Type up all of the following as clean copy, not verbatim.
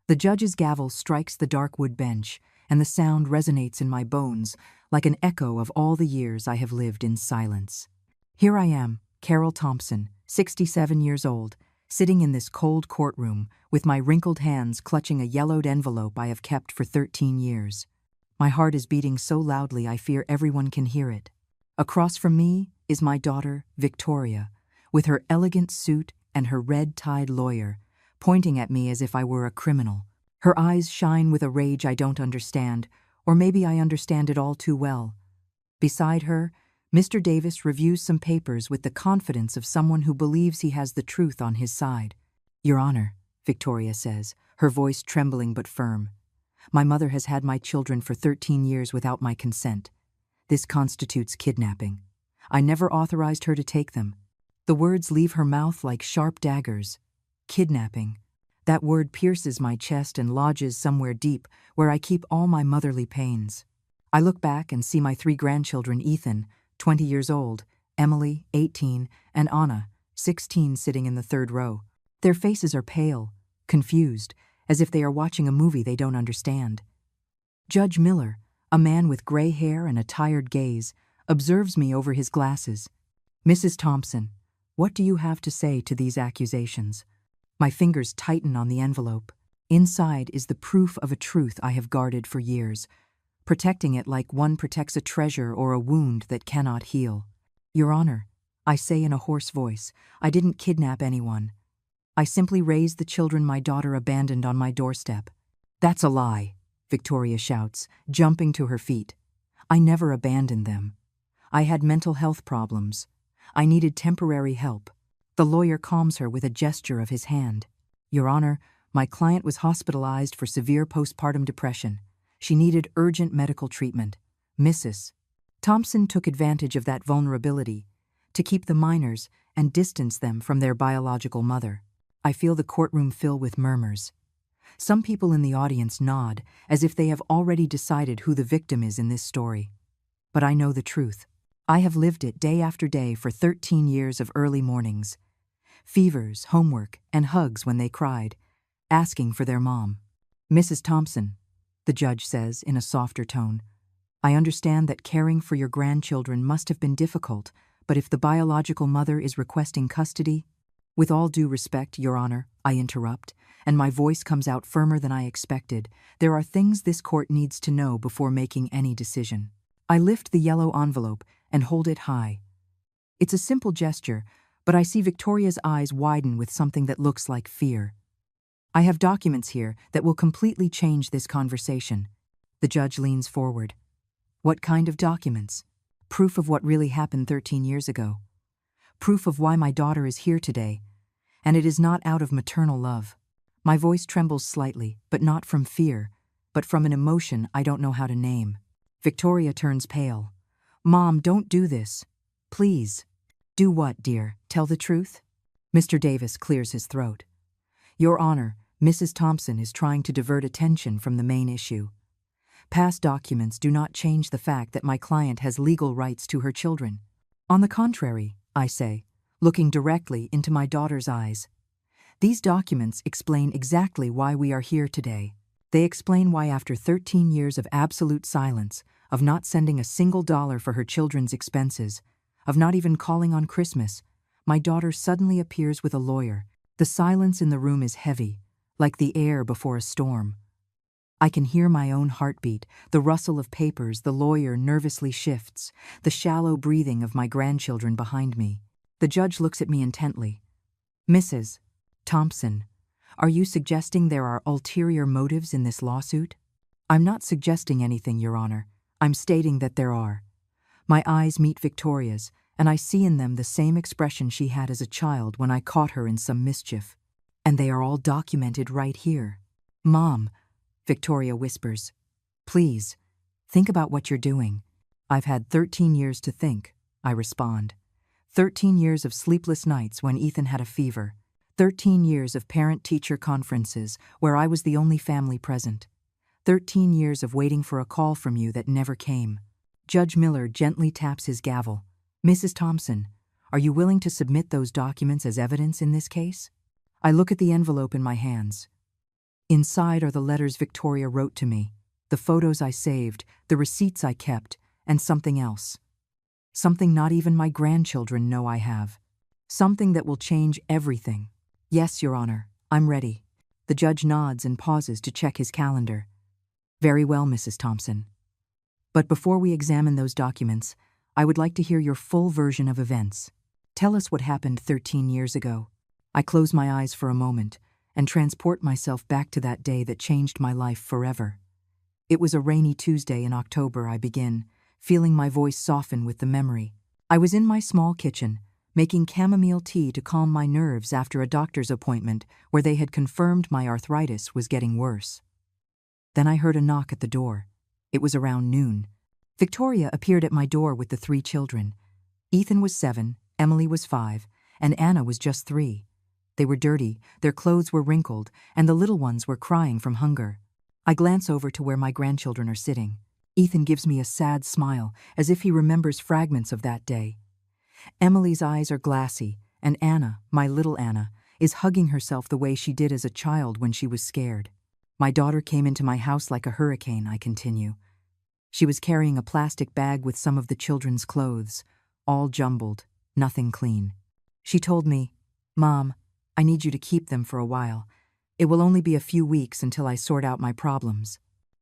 The judge's gavel strikes the dark wood bench, and the sound resonates in my bones like an echo of all the years I have lived in silence. Here I am, Carol Thompson, 67 years old, sitting in this cold courtroom with my wrinkled hands clutching a yellowed envelope I have kept for 13 years. My heart is beating so loudly I fear everyone can hear it. Across from me is my daughter, Victoria, with her elegant suit and her red-tied lawyer, pointing at me as if I were a criminal. Her eyes shine with a rage I don't understand, or maybe I understand it all too well. Beside her, Mr. Davis reviews some papers with the confidence of someone who believes he has the truth on his side. "Your Honor," Victoria says, her voice trembling but firm. "My mother has had my children for 13 years without my consent. This constitutes kidnapping. I never authorized her to take them." The words leave her mouth like sharp daggers. Kidnapping. That word pierces my chest and lodges somewhere deep where I keep all my motherly pains. I look back and see my 3 grandchildren, Ethan, 20 years old, Emily, 18, and Anna, 16, sitting in the 3rd row. Their faces are pale, confused, as if they are watching a movie they don't understand. Judge Miller, a man with gray hair and a tired gaze, observes me over his glasses. "Mrs. Thompson, what do you have to say to these accusations?" My fingers tighten on the envelope. Inside is the proof of a truth I have guarded for years, protecting it like one protects a treasure or a wound that cannot heal. "Your Honor," I say in a hoarse voice, "I didn't kidnap anyone. I simply raised the children my daughter abandoned on my doorstep." "That's a lie," Victoria shouts, jumping to her feet. "I never abandoned them. I had mental health problems. I needed temporary help." The lawyer calms her with a gesture of his hand. "Your Honor, my client was hospitalized for severe postpartum depression. She needed urgent medical treatment. Mrs. Thompson took advantage of that vulnerability to keep the minors and distance them from their biological mother." I feel the courtroom fill with murmurs. Some people in the audience nod as if they have already decided who the victim is in this story. But I know the truth. I have lived it day after day for 13 years of early mornings. Fevers, homework, and hugs when they cried, asking for their mom. "Mrs. Thompson," the judge says in a softer tone, "I understand that caring for your grandchildren must have been difficult, but if the biological mother is requesting custody—" "With all due respect, Your Honor," I interrupt, and my voice comes out firmer than I expected, "there are things this court needs to know before making any decision." I lift the yellow envelope and hold it high. It's a simple gesture, but I see Victoria's eyes widen with something that looks like fear. "I have documents here that will completely change this conversation." The judge leans forward. "What kind of documents?" "Proof of what really happened 13 years ago. Proof of why my daughter is here today, and it is not out of maternal love." My voice trembles slightly, but not from fear, but from an emotion I don't know how to name. Victoria turns pale. "Mom, don't do this. Please." "Do what, dear? Tell the truth?" Mr. Davis clears his throat. "Your Honor, Mrs. Thompson is trying to divert attention from the main issue. Past documents do not change the fact that my client has legal rights to her children." "On the contrary," I say, looking directly into my daughter's eyes. "These documents explain exactly why we are here today. They explain why after 13 years of absolute silence, of not sending a single dollar for her children's expenses, of not even calling on Christmas, my daughter suddenly appears with a lawyer. The silence in the room is heavy, like the air before a storm. I can hear my own heartbeat, the rustle of papers the lawyer nervously shifts, the shallow breathing of my grandchildren behind me. The judge looks at me intently. "Mrs. Thompson, are you suggesting there are ulterior motives in this lawsuit?" "I'm not suggesting anything, Your Honor. I'm stating that there are." My eyes meet Victoria's, and I see in them the same expression she had as a child when I caught her in some mischief. "And they are all documented right here." "Mom," Victoria whispers, "please, think about what you're doing." "I've had 13 years to think," I respond. 13 years of sleepless nights when Ethan had a fever. 13 years of parent-teacher conferences where I was the only family present. 13 years of waiting for a call from you that never came. Judge Miller gently taps his gavel. "Mrs. Thompson, are you willing to submit those documents as evidence in this case?" I look at the envelope in my hands. Inside are the letters Victoria wrote to me, the photos I saved, the receipts I kept, and something else. Something not even my grandchildren know I have. Something that will change everything. Yes, Your Honor, I'm ready. The judge nods and pauses to check his calendar. Very well, Mrs. Thompson. But before we examine those documents, I would like to hear your full version of events. Tell us what happened 13 years ago. I close my eyes for a moment and transport myself back to that day that changed my life forever. It was a rainy Tuesday in October, I begin, feeling my voice soften with the memory. I was in my small kitchen, making chamomile tea to calm my nerves after a doctor's appointment where they had confirmed my arthritis was getting worse. Then I heard a knock at the door. It was around noon. Victoria appeared at my door with the 3 children. Ethan was 7, Emily was 5, and Anna was just 3. They were dirty, their clothes were wrinkled, and the little ones were crying from hunger. I glance over to where my grandchildren are sitting. Ethan gives me a sad smile, as if he remembers fragments of that day. Emily's eyes are glassy, and Anna, my little Anna, is hugging herself the way she did as a child when she was scared. My daughter came into my house like a hurricane, I continue. She was carrying a plastic bag with some of the children's clothes, all jumbled, nothing clean. She told me, "Mom, I need you to keep them for a while. It will only be a few weeks until I sort out my problems."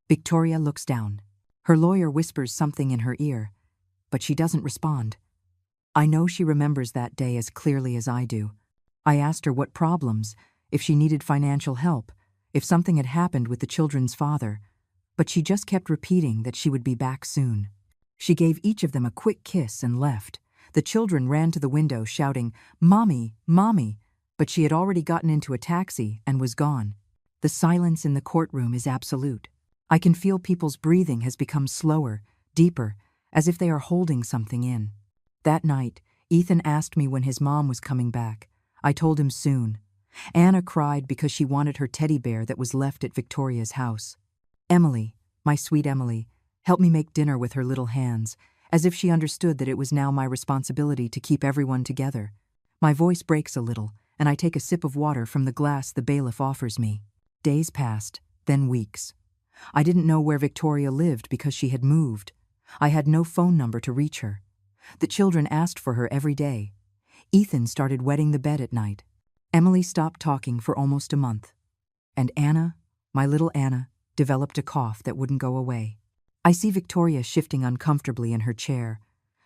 Victoria looks down. Her lawyer whispers something in her ear, but she doesn't respond. I know she remembers that day as clearly as I do. I asked her what problems, if she needed financial help, if something had happened with the children's father, but she just kept repeating that she would be back soon. She gave each of them a quick kiss and left. The children ran to the window shouting, "Mommy, Mommy," but she had already gotten into a taxi and was gone. The silence in the courtroom is absolute. I can feel people's breathing has become slower, deeper, as if they are holding something in. That night, Ethan asked me when his mom was coming back. I told him soon. Anna cried because she wanted her teddy bear that was left at Victoria's house. Emily, my sweet Emily, helped me make dinner with her little hands, as if she understood that it was now my responsibility to keep everyone together. My voice breaks a little, and I take a sip of water from the glass the bailiff offers me. Days passed, then weeks. I didn't know where Victoria lived because she had moved. I had no phone number to reach her. The children asked for her every day. Ethan started wetting the bed at night. Emily stopped talking for almost a month. And Anna, my little Anna, developed a cough that wouldn't go away. I see Victoria shifting uncomfortably in her chair.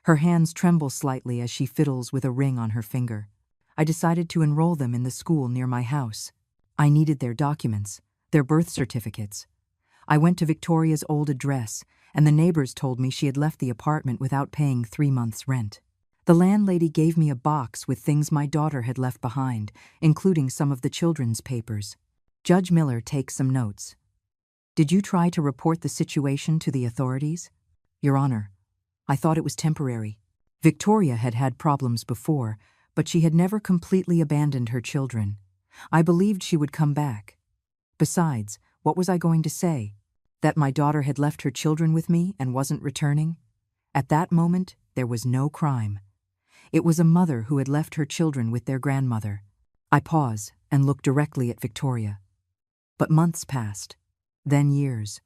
Her hands tremble slightly as she fiddles with a ring on her finger. I decided to enroll them in the school near my house. I needed their documents, their birth certificates. I went to Victoria's old address, and the neighbors told me she had left the apartment without paying 3 months' rent. The landlady gave me a box with things my daughter had left behind, including some of the children's papers. Judge Miller takes some notes. "Did you try to report the situation to the authorities?" "Your Honor, I thought it was temporary. Victoria had had problems before, but she had never completely abandoned her children. I believed she would come back. Besides, what was I going to say? That my daughter had left her children with me and wasn't returning? At that moment, there was no crime. It was a mother who had left her children with their grandmother. I pause and look directly at Victoria. But months passed, then years.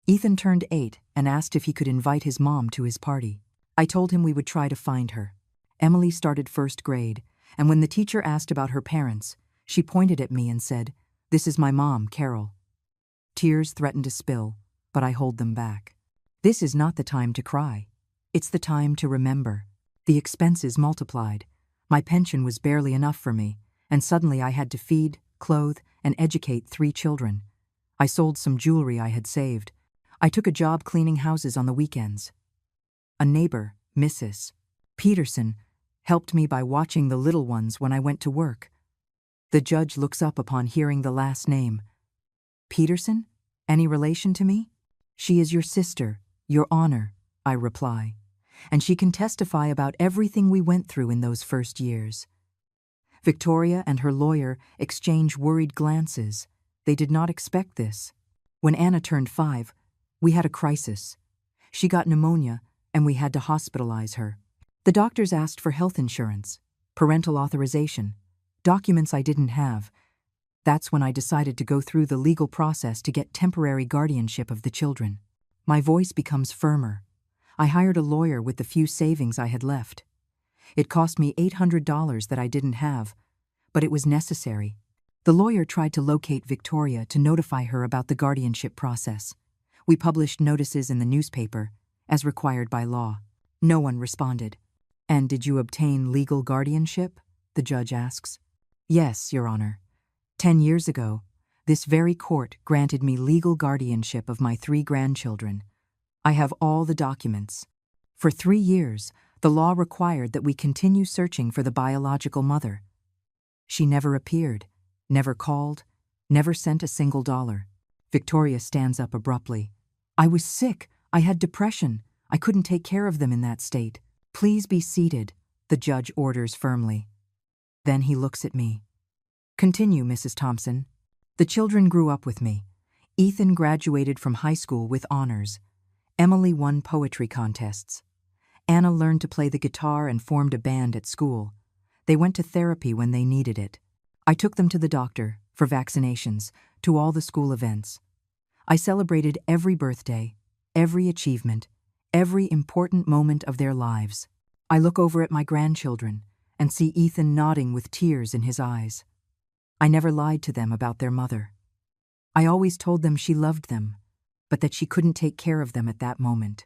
Ethan turned 8 and asked if he could invite his mom to his party. I told him we would try to find her. Emily started 1st grade, and when the teacher asked about her parents, she pointed at me and said, "This is my mom, Carol." Tears threatened to spill, but I hold them back. This is not the time to cry. It's the time to remember. The expenses multiplied. My pension was barely enough for me, and suddenly I had to feed, clothe, and educate 3 children. I sold some jewelry I had saved. I took a job cleaning houses on the weekends. A neighbor, Mrs. Peterson, helped me by watching the little ones when I went to work. The judge looks up upon hearing the last name. "Peterson? Any relation to me?" "She is your sister, Your Honor," I reply, "and she can testify about everything we went through in those first years." Victoria and her lawyer exchange worried glances. They did not expect this. When Anna turned 5, we had a crisis. She got pneumonia, and we had to hospitalize her. The doctors asked for health insurance, parental authorization, documents I didn't have. That's when I decided to go through the legal process to get temporary guardianship of the children. My voice becomes firmer. I hired a lawyer with the few savings I had left. It cost me $800 that I didn't have, but it was necessary. The lawyer tried to locate Victoria to notify her about the guardianship process. We published notices in the newspaper, as required by law. No one responded. "And did you obtain legal guardianship?" the judge asks. "Yes, Your Honor. 10 years ago, this very court granted me legal guardianship of my 3 grandchildren. I have all the documents. For 3 years, the law required that we continue searching for the biological mother. She never appeared, never called, never sent a single dollar." Victoria stands up abruptly. "I was sick. I had depression. I couldn't take care of them in that state." "Please be seated," the judge orders firmly. Then he looks at me. "Continue, Mrs. Thompson." "The children grew up with me. Ethan graduated from high school with honors. Emily won poetry contests. Anna learned to play the guitar and formed a band at school. They went to therapy when they needed it. I took them to the doctor, for vaccinations, to all the school events. I celebrated every birthday, every achievement, every important moment of their lives. I look over at my grandchildren and see Ethan nodding with tears in his eyes. I never lied to them about their mother. I always told them she loved them, but that she couldn't take care of them at that moment.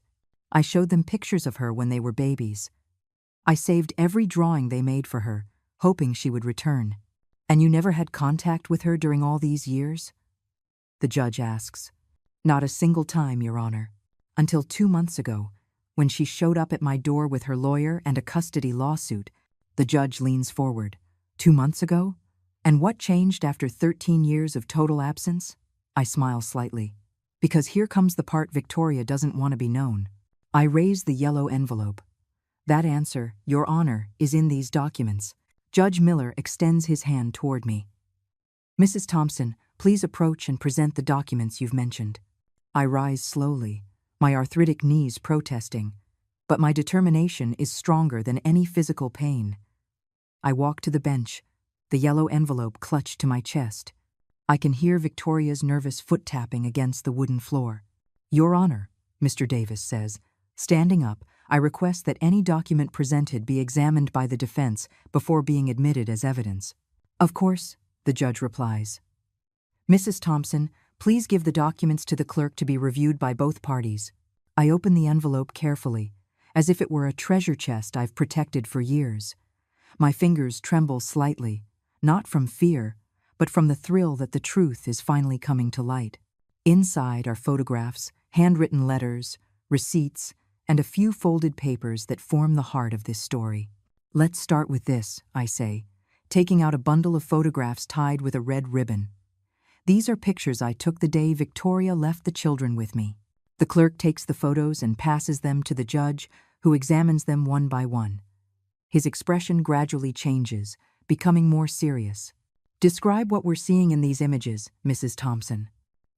I showed them pictures of her when they were babies. I saved every drawing they made for her, hoping she would return. "And you never had contact with her during all these years?" the judge asks. "Not a single time, Your Honor. Until 2 months ago, when she showed up at my door with her lawyer and a custody lawsuit." The judge leans forward. "2 months ago? And what changed after 13 years of total absence?" I smile slightly. "Because here comes the part Victoria doesn't want to be known." I raise the yellow envelope. "That answer, Your Honor, is in these documents." Judge Miller extends his hand toward me. "Mrs. Thompson, please approach and present the documents you've mentioned." I rise slowly, my arthritic knees protesting, but my determination is stronger than any physical pain. I walk to the bench, the yellow envelope clutched to my chest. I can hear Victoria's nervous foot tapping against the wooden floor. "Your Honor," Mr. Davis says. Standing up, I request that any document presented be examined by the defense before being admitted as evidence. "Of course," the judge replies. "Mrs. Thompson, please give the documents to the clerk to be reviewed by both parties." I open the envelope carefully, as if it were a treasure chest I've protected for years. My fingers tremble slightly, not from fear, but from the thrill that the truth is finally coming to light. Inside are photographs, handwritten letters, receipts, and a few folded papers that form the heart of this story. "Let's start with this," I say, taking out a bundle of photographs tied with a red ribbon. "These are pictures I took the day Victoria left the children with me." The clerk takes the photos and passes them to the judge, who examines them one by one. His expression gradually changes, becoming more serious. "Describe what we're seeing in these images, Mrs. Thompson."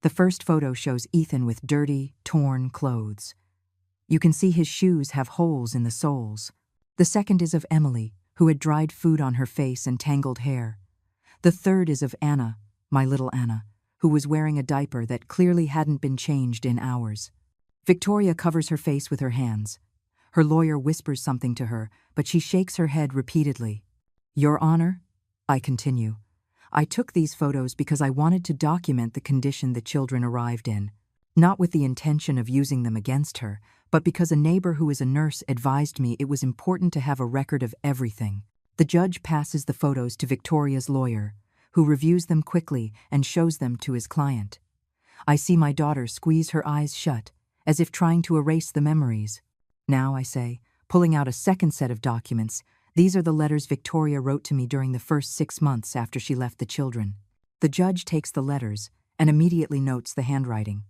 The first photo shows Ethan with dirty, torn clothes. You can see his shoes have holes in the soles. The second is of Emily, who had dried food on her face and tangled hair. The third is of Anna, my little Anna, who was wearing a diaper that clearly hadn't been changed in hours. Victoria covers her face with her hands. Her lawyer whispers something to her, but she shakes her head repeatedly. "Your Honor," I continue, "I took these photos because I wanted to document the condition the children arrived in, not with the intention of using them against her, but because a neighbor who is a nurse advised me it was important to have a record of everything." The judge passes the photos to Victoria's lawyer, who reviews them quickly and shows them to his client. I see my daughter squeeze her eyes shut, as if trying to erase the memories. "Now," I say, pulling out a second set of documents, "these are the letters Victoria wrote to me during the first 6 months after she left the children." The judge takes the letters and immediately notes the handwriting.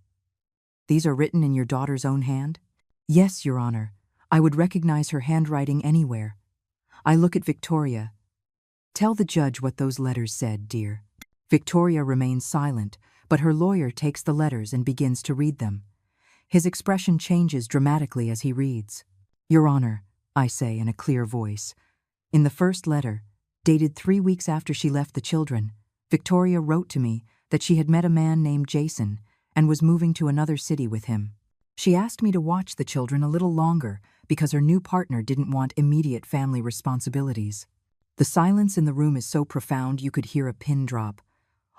"These are written in your daughter's own hand?" "Yes, Your Honor. I would recognize her handwriting anywhere." I look at Victoria. "Tell the judge what those letters said, dear." Victoria remains silent, but her lawyer takes the letters and begins to read them. His expression changes dramatically as he reads. "Your Honor," I say in a clear voice, "in the first letter, dated 3 weeks after she left the children, Victoria wrote to me that she had met a man named Jason and was moving to another city with him. She asked me to watch the children a little longer because her new partner didn't want immediate family responsibilities. The silence in the room is so profound you could hear a pin drop.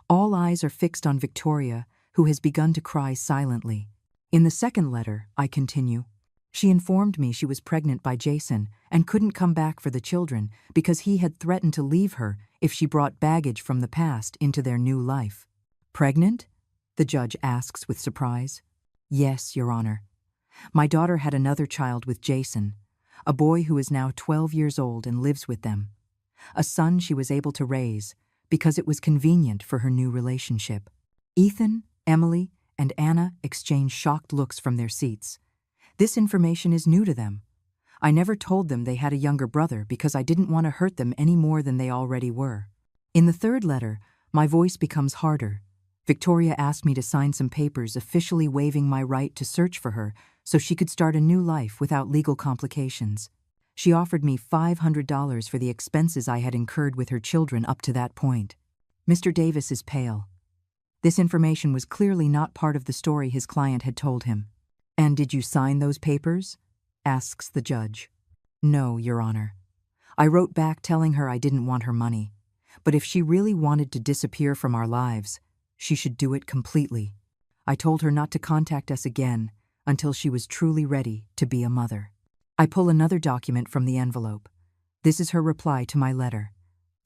All eyes are fixed on Victoria, who has begun to cry silently. In the second letter, I continue. She informed me she was pregnant by Jason and couldn't come back for the children because he had threatened to leave her if she brought baggage from the past into their new life. Pregnant? The judge asks with surprise. Yes, Your Honor. My daughter had another child with Jason, a boy who is now 12 years old and lives with them. A son she was able to raise because it was convenient for her new relationship. Ethan, Emily, and Anna exchange shocked looks from their seats. This information is new to them. I never told them they had a younger brother because I didn't want to hurt them any more than they already were. In the third letter, my voice becomes harder. Victoria asked me to sign some papers officially waiving my right to search for her so she could start a new life without legal complications. She offered me $500 for the expenses I had incurred with her children up to that point. Mr. Davis is pale. This information was clearly not part of the story his client had told him. "And did you sign those papers?" asks the judge. "No, Your Honor. I wrote back telling her I didn't want her money, but if she really wanted to disappear from our lives, she should do it completely. I told her not to contact us again until she was truly ready to be a mother." I pull another document from the envelope. This is her reply to my letter,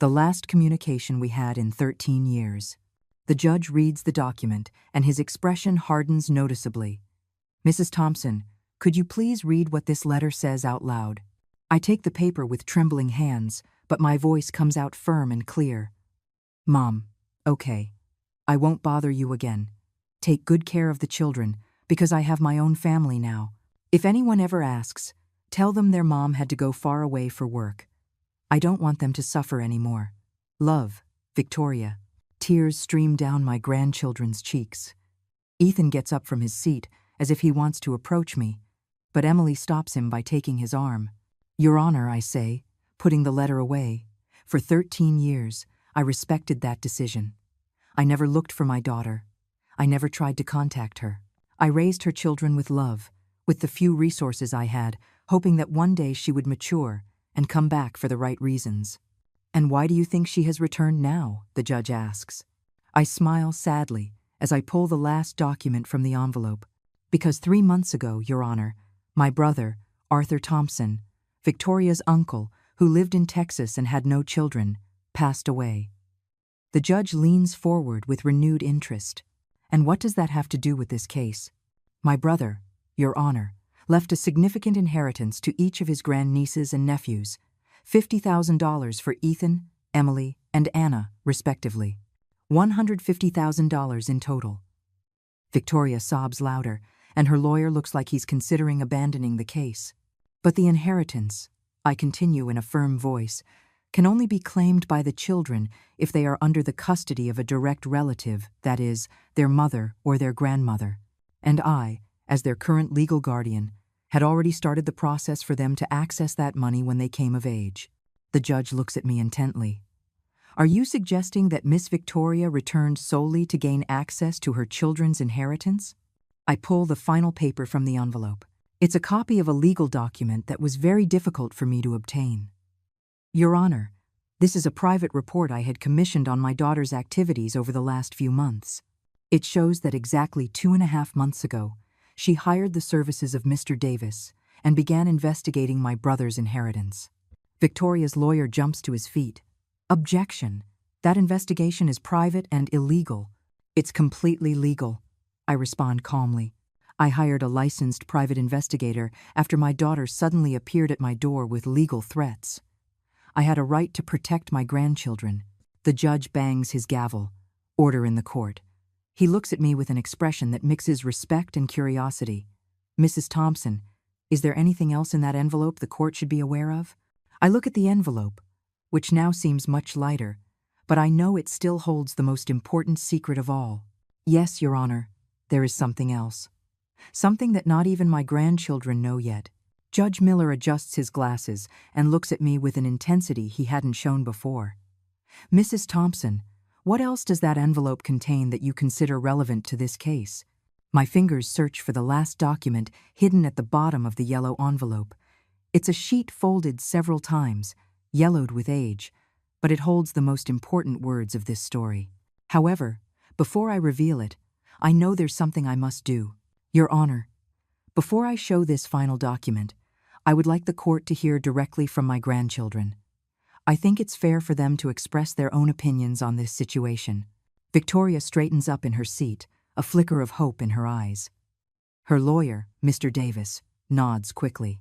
the last communication we had in 13 years. The judge reads the document, and his expression hardens noticeably. "Mrs. Thompson, could you please read what this letter says out loud?" I take the paper with trembling hands, but my voice comes out firm and clear. "Mom, okay. I won't bother you again. Take good care of the children, because I have my own family now. If anyone ever asks, tell them their mom had to go far away for work. I don't want them to suffer anymore. Love, Victoria." Tears stream down my grandchildren's cheeks. Ethan gets up from his seat as if he wants to approach me, but Emily stops him by taking his arm. "Your Honor," I say, putting the letter away. For 13 years, I respected that decision. I never looked for my daughter. I never tried to contact her. I raised her children with love, with the few resources I had, hoping that one day she would mature and come back for the right reasons. "And why do you think she has returned now?" the judge asks. I smile sadly as I pull the last document from the envelope. "Because 3 months ago, Your Honor, my brother, Arthur Thompson, Victoria's uncle, who lived in Texas and had no children, passed away." The judge leans forward with renewed interest. "And what does that have to do with this case?" "My brother, Your Honor, left a significant inheritance to each of his grandnieces and nephews, $50,000 for Ethan, Emily, and Anna, respectively. $150,000 in total." Victoria sobs louder, and her lawyer looks like he's considering abandoning the case. "But the inheritance," I continue in a firm voice, "can only be claimed by the children if they are under the custody of a direct relative, that is, their mother or their grandmother. And I, as their current legal guardian, had already started the process for them to access that money when they came of age." The judge looks at me intently. "Are you suggesting that Miss Victoria returned solely to gain access to her children's inheritance?" I pull the final paper from the envelope. It's a copy of a legal document that was very difficult for me to obtain. "Your Honor, this is a private report I had commissioned on my daughter's activities over the last few months. It shows that exactly 2.5 months ago, she hired the services of Mr. Davis and began investigating my brother's inheritance." Victoria's lawyer jumps to his feet. "Objection. That investigation is private and illegal." "It's completely legal," I respond calmly. "I hired a licensed private investigator after my daughter suddenly appeared at my door with legal threats. I had a right to protect my grandchildren." The judge bangs his gavel. Order in the court. He looks at me with an expression that mixes respect and curiosity. "Mrs. Thompson, is there anything else in that envelope the court should be aware of?" I look at the envelope, which now seems much lighter, but I know it still holds the most important secret of all. "Yes, Your Honor, there is something else. Something that not even my grandchildren know yet." Judge Miller adjusts his glasses and looks at me with an intensity he hadn't shown before. "Mrs. Thompson, What else does that envelope contain that you consider relevant to this case? My fingers search for the last document hidden at the bottom of the yellow envelope. It's a sheet folded several times, yellowed with age, but it holds the most important words of this story. However, before I reveal it, I know there's something I must do. Your Honor, before I show this final document, I would like the court to hear directly from my grandchildren. I think it's fair for them to express their own opinions on this situation. Victoria straightens up in her seat, a flicker of hope in her eyes. Her lawyer, Mr. Davis, nods quickly.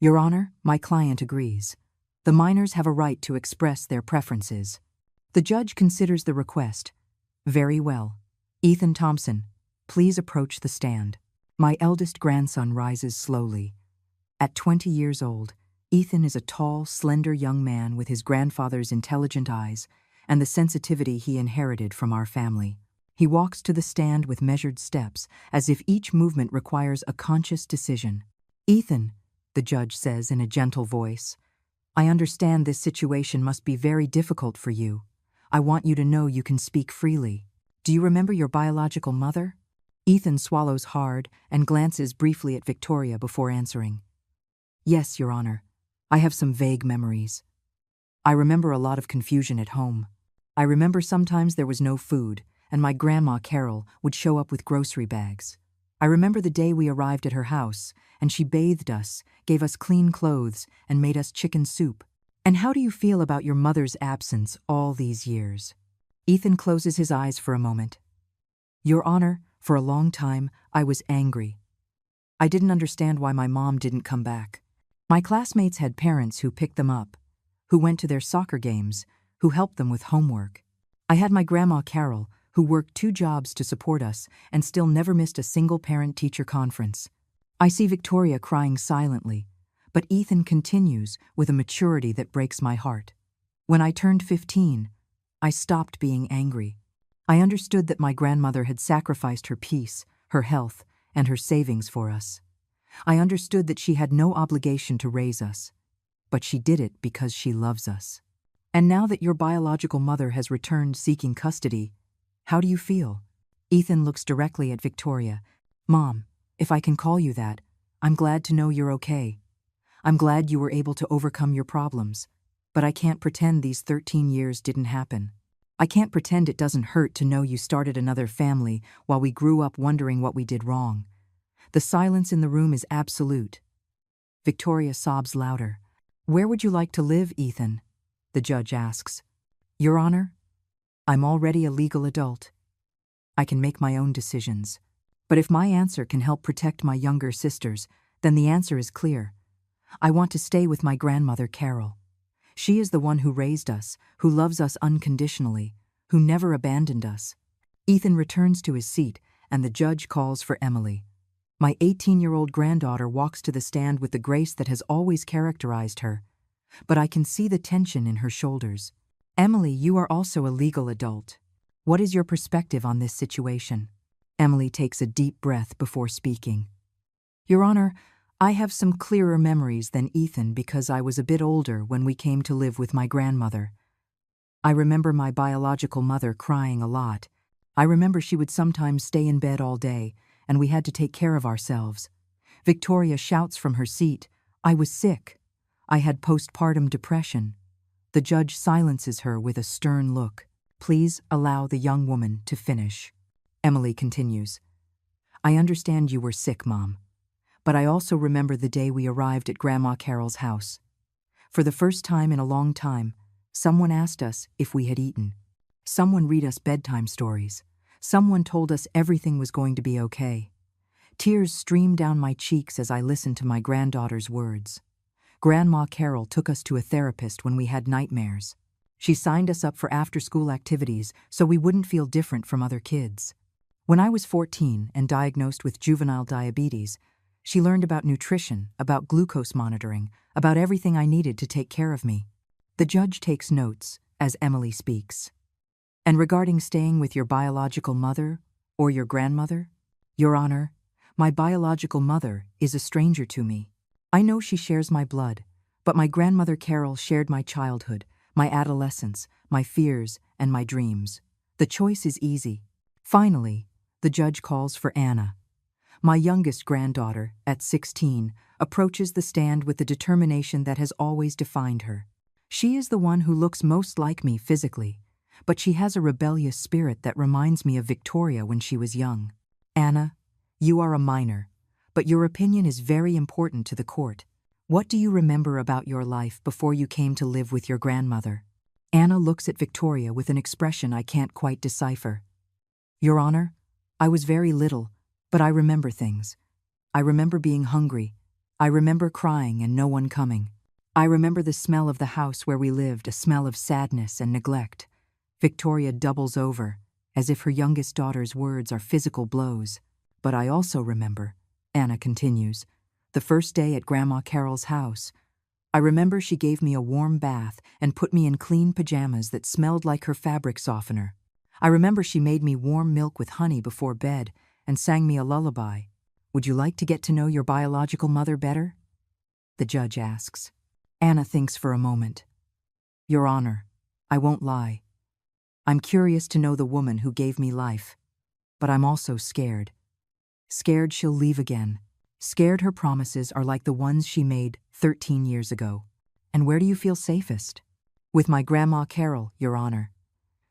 Your Honor, my client agrees. The minors have a right to express their preferences. The judge considers the request. Very well. Ethan Thompson, please approach the stand. My eldest grandson rises slowly. At 20 years old, Ethan is a tall, slender young man with his grandfather's intelligent eyes and the sensitivity he inherited from our family. He walks to the stand with measured steps, as if each movement requires a conscious decision. Ethan, the judge says in a gentle voice, I understand this situation must be very difficult for you. I want you to know you can speak freely. Do you remember your biological mother? Ethan swallows hard and glances briefly at Victoria before answering. Yes, Your Honor. I have some vague memories. I remember a lot of confusion at home. I remember sometimes there was no food, and my grandma Carol would show up with grocery bags. I remember the day we arrived at her house, and she bathed us, gave us clean clothes, and made us chicken soup. And how do you feel about your mother's absence all these years? Ethan closes his eyes for a moment. Your Honor, for a long time, I was angry. I didn't understand why my mom didn't come back. My classmates had parents who picked them up, who went to their soccer games, who helped them with homework. I had my grandma Carol, who worked 2 jobs to support us and still never missed a single parent-teacher conference. I see Victoria crying silently, but Ethan continues with a maturity that breaks my heart. When I turned 15, I stopped being angry. I understood that my grandmother had sacrificed her peace, her health, and her savings for us. I understood that she had no obligation to raise us, but she did it because she loves us. And now that your biological mother has returned seeking custody, how do you feel? Ethan looks directly at Victoria. Mom, if I can call you that, I'm glad to know you're okay. I'm glad you were able to overcome your problems, but I can't pretend these 13 years didn't happen. I can't pretend it doesn't hurt to know you started another family while we grew up wondering what we did wrong. The silence in the room is absolute. Victoria sobs louder. Where would you like to live, Ethan? The judge asks. Your Honor, I'm already a legal adult. I can make my own decisions. But if my answer can help protect my younger sisters, then the answer is clear. I want to stay with my grandmother, Carol. She is the one who raised us, who loves us unconditionally, who never abandoned us. Ethan returns to his seat, and the judge calls for Emily. My 18-year-old granddaughter walks to the stand with the grace that has always characterized her, but I can see the tension in her shoulders. Emily, you are also a legal adult. What is your perspective on this situation? Emily takes a deep breath before speaking. Your Honor, I have some clearer memories than Ethan because I was a bit older when we came to live with my grandmother. I remember my biological mother crying a lot. I remember she would sometimes stay in bed all day, and we had to take care of ourselves. Victoria shouts from her seat, I was sick. I had postpartum depression. The judge silences her with a stern look. Please allow the young woman to finish. Emily continues. I understand you were sick, Mom. But I also remember the day we arrived at Grandma Carol's house. For the first time in a long time, someone asked us if we had eaten. Someone read us bedtime stories. Someone told us everything was going to be okay. Tears streamed down my cheeks as I listened to my granddaughter's words. Grandma Carol took us to a therapist when we had nightmares. She signed us up for after-school activities so we wouldn't feel different from other kids. When I was 14 and diagnosed with juvenile diabetes, she learned about nutrition, about glucose monitoring, about everything I needed to take care of me. The judge takes notes as Emily speaks. And regarding staying with your biological mother or your grandmother, Your Honor, my biological mother is a stranger to me. I know she shares my blood, but my grandmother Carol shared my childhood, my adolescence, my fears, and my dreams. The choice is easy. Finally, the judge calls for Anna. My youngest granddaughter, at 16, approaches the stand with the determination that has always defined her. She is the one who looks most like me physically, but she has a rebellious spirit that reminds me of Victoria when she was young. Anna, you are a minor, but your opinion is very important to the court. What do you remember about your life before you came to live with your grandmother? Anna looks at Victoria with an expression I can't quite decipher. Your Honor, I was very little, but I remember things. I remember being hungry. I remember crying and no one coming. I remember the smell of the house where we lived, a smell of sadness and neglect. Victoria doubles over, as if her youngest daughter's words are physical blows. But I also remember, Anna continues, the first day at Grandma Carol's house. I remember she gave me a warm bath and put me in clean pajamas that smelled like her fabric softener. I remember she made me warm milk with honey before bed and sang me a lullaby. Would you like to get to know your biological mother better? The judge asks. Anna thinks for a moment. Your Honor, I won't lie. I'm curious to know the woman who gave me life, but I'm also scared. Scared she'll leave again. Scared her promises are like the ones she made 13 years ago. And where do you feel safest? With my Grandma Carol, Your Honor.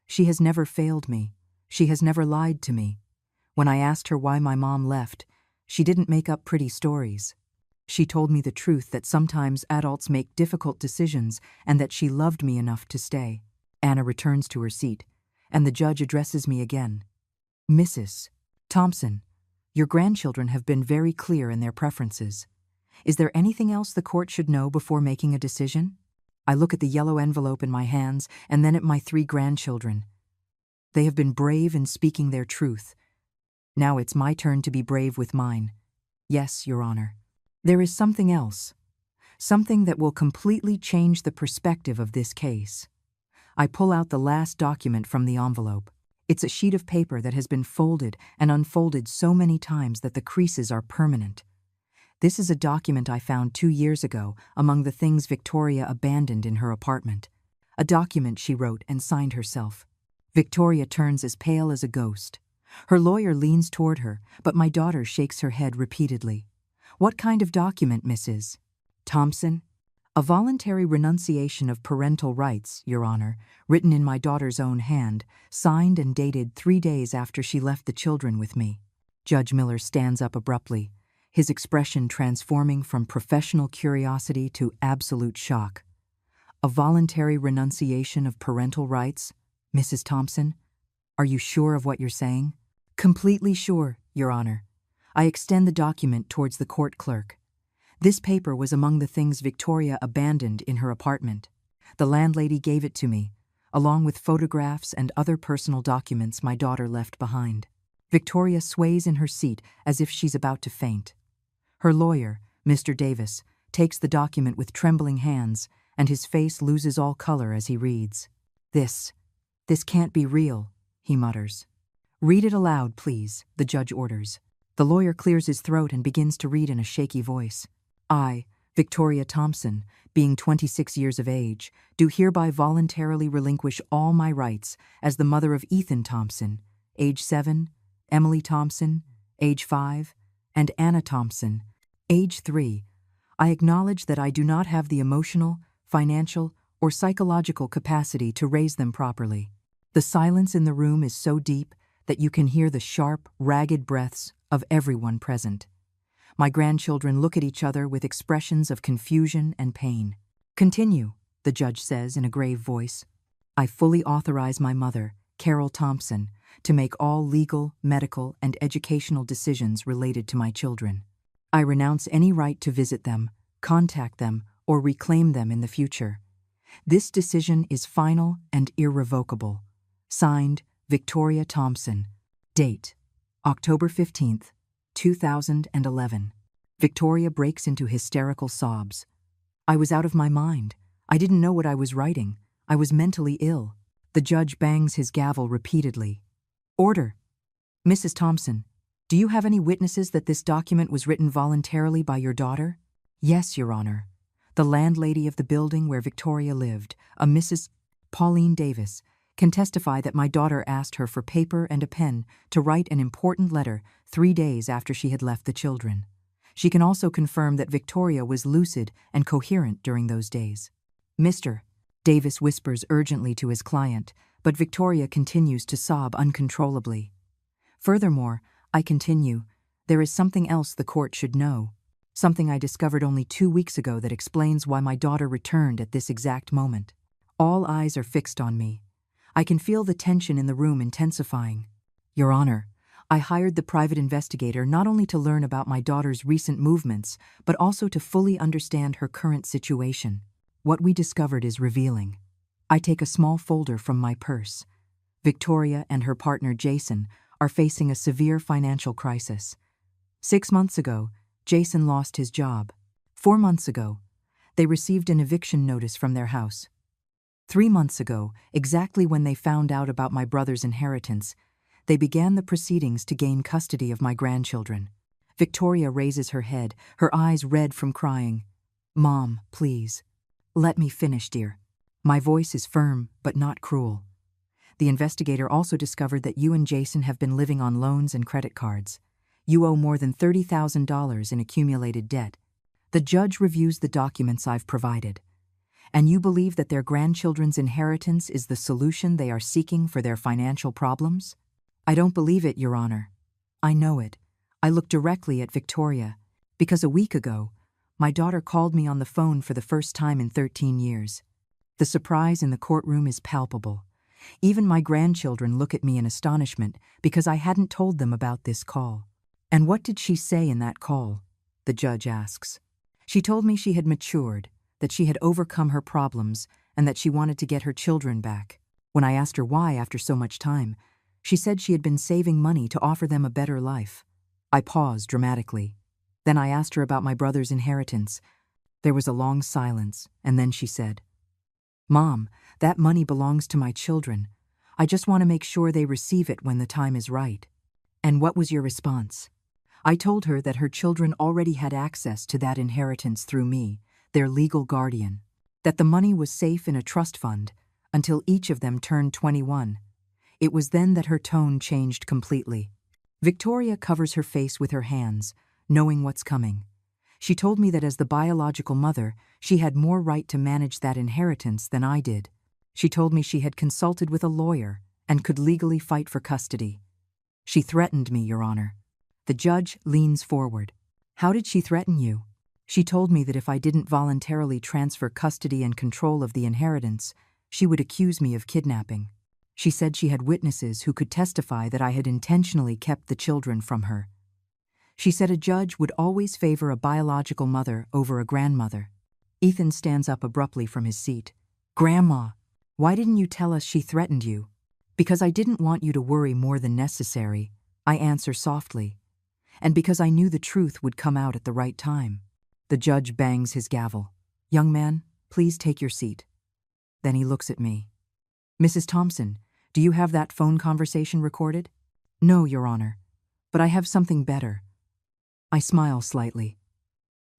She has never failed me. She has never lied to me. When I asked her why my mom left, she didn't make up pretty stories. She told me the truth that sometimes adults make difficult decisions and that she loved me enough to stay. Anna returns to her seat, and the judge addresses me again. Mrs. Thompson, your grandchildren have been very clear in their preferences. Is there anything else the court should know before making a decision? I look at the yellow envelope in my hands and then at my 3 grandchildren. They have been brave in speaking their truth. Now it's my turn to be brave with mine. Yes, Your Honor. There is something else. Something that will completely change the perspective of this case. I pull out the last document from the envelope. It's a sheet of paper that has been folded and unfolded so many times that the creases are permanent. This is a document I found 2 years ago among the things Victoria abandoned in her apartment. A document she wrote and signed herself. Victoria turns as pale as a ghost. Her lawyer leans toward her, but my daughter shakes her head repeatedly. What kind of document, Mrs. Thompson? A voluntary renunciation of parental rights, Your Honor, written in my daughter's own hand, signed and dated 3 days after she left the children with me. Judge Miller stands up abruptly, his expression transforming from professional curiosity to absolute shock. A voluntary renunciation of parental rights, Mrs. Thompson? Are you sure of what you're saying? Completely sure, Your Honor. I extend the document towards the court clerk. This paper was among the things Victoria abandoned in her apartment. The landlady gave it to me, along with photographs and other personal documents my daughter left behind. Victoria sways in her seat as if she's about to faint. Her lawyer, Mr. Davis, takes the document with trembling hands, and his face loses all color as he reads. This can't be real, he mutters. Read it aloud, please, the judge orders. The lawyer clears his throat and begins to read in a shaky voice. I, Victoria Thompson, being 26 years of age, do hereby voluntarily relinquish all my rights as the mother of Ethan Thompson, age 7, Emily Thompson, age 5, and Anna Thompson, age 3. I acknowledge that I do not have the emotional, financial, or psychological capacity to raise them properly. The silence in the room is so deep that you can hear the sharp, ragged breaths of everyone present. My grandchildren look at each other with expressions of confusion and pain. Continue, the judge says in a grave voice. I fully authorize my mother, Carol Thompson, to make all legal, medical, and educational decisions related to my children. I renounce any right to visit them, contact them, or reclaim them in the future. This decision is final and irrevocable. Signed, Victoria Thompson. Date, October 15th, 2011. Victoria breaks into hysterical sobs. I was out of my mind. I didn't know what I was writing. I was mentally ill. The judge bangs his gavel repeatedly. Order. Mrs. Thompson, do you have any witnesses that this document was written voluntarily by your daughter? Yes, Your Honor. The landlady of the building where Victoria lived, a Mrs. Pauline Davis, can testify that my daughter asked her for paper and a pen to write an important letter 3 days after she had left the children. She can also confirm that Victoria was lucid and coherent during those days. Mr. Davis whispers urgently to his client, but Victoria continues to sob uncontrollably. Furthermore, I continue, there is something else the court should know. Something I discovered only 2 weeks ago that explains why my daughter returned at this exact moment. All eyes are fixed on me. I can feel the tension in the room intensifying. Your Honor, I hired the private investigator not only to learn about my daughter's recent movements, but also to fully understand her current situation. What we discovered is revealing. I take a small folder from my purse. Victoria and her partner Jason are facing a severe financial crisis. 6 months ago, Jason lost his job. 4 months ago, they received an eviction notice from their house. 3 months ago, exactly when they found out about my brother's inheritance, they began the proceedings to gain custody of my grandchildren. Victoria raises her head, her eyes red from crying. Mom, please. Let me finish, dear. My voice is firm, but not cruel. The investigator also discovered that you and Jason have been living on loans and credit cards. You owe more than $30,000 in accumulated debt. The judge reviews the documents I've provided. And you believe that their grandchildren's inheritance is the solution they are seeking for their financial problems? I don't believe it, Your Honor. I know it. I look directly at Victoria, because a week ago, my daughter called me on the phone for the first time in 13 years. The surprise in the courtroom is palpable. Even my grandchildren look at me in astonishment because I hadn't told them about this call. And what did she say in that call? The judge asks. She told me she had matured, that she had overcome her problems, and that she wanted to get her children back. When I asked her why after so much time, she said she had been saving money to offer them a better life. I paused dramatically. Then I asked her about my brother's inheritance. There was a long silence, and then she said, Mom, that money belongs to my children. I just want to make sure they receive it when the time is right. And what was your response? I told her that her children already had access to that inheritance through me, their legal guardian, that the money was safe in a trust fund until each of them turned 21. It was then that her tone changed completely. Victoria covers her face with her hands, knowing what's coming. She told me that as the biological mother, she had more right to manage that inheritance than I did. She told me she had consulted with a lawyer and could legally fight for custody. She threatened me, Your Honor. The judge leans forward. How did she threaten you? She told me that if I didn't voluntarily transfer custody and control of the inheritance, she would accuse me of kidnapping. She said she had witnesses who could testify that I had intentionally kept the children from her. She said a judge would always favor a biological mother over a grandmother. Ethan stands up abruptly from his seat. Grandma, why didn't you tell us she threatened you? Because I didn't want you to worry more than necessary, I answer softly. And because I knew the truth would come out at the right time. The judge bangs his gavel. Young man, please take your seat. Then he looks at me. Mrs. Thompson, do you have that phone conversation recorded? No, Your Honor, but I have something better. I smile slightly.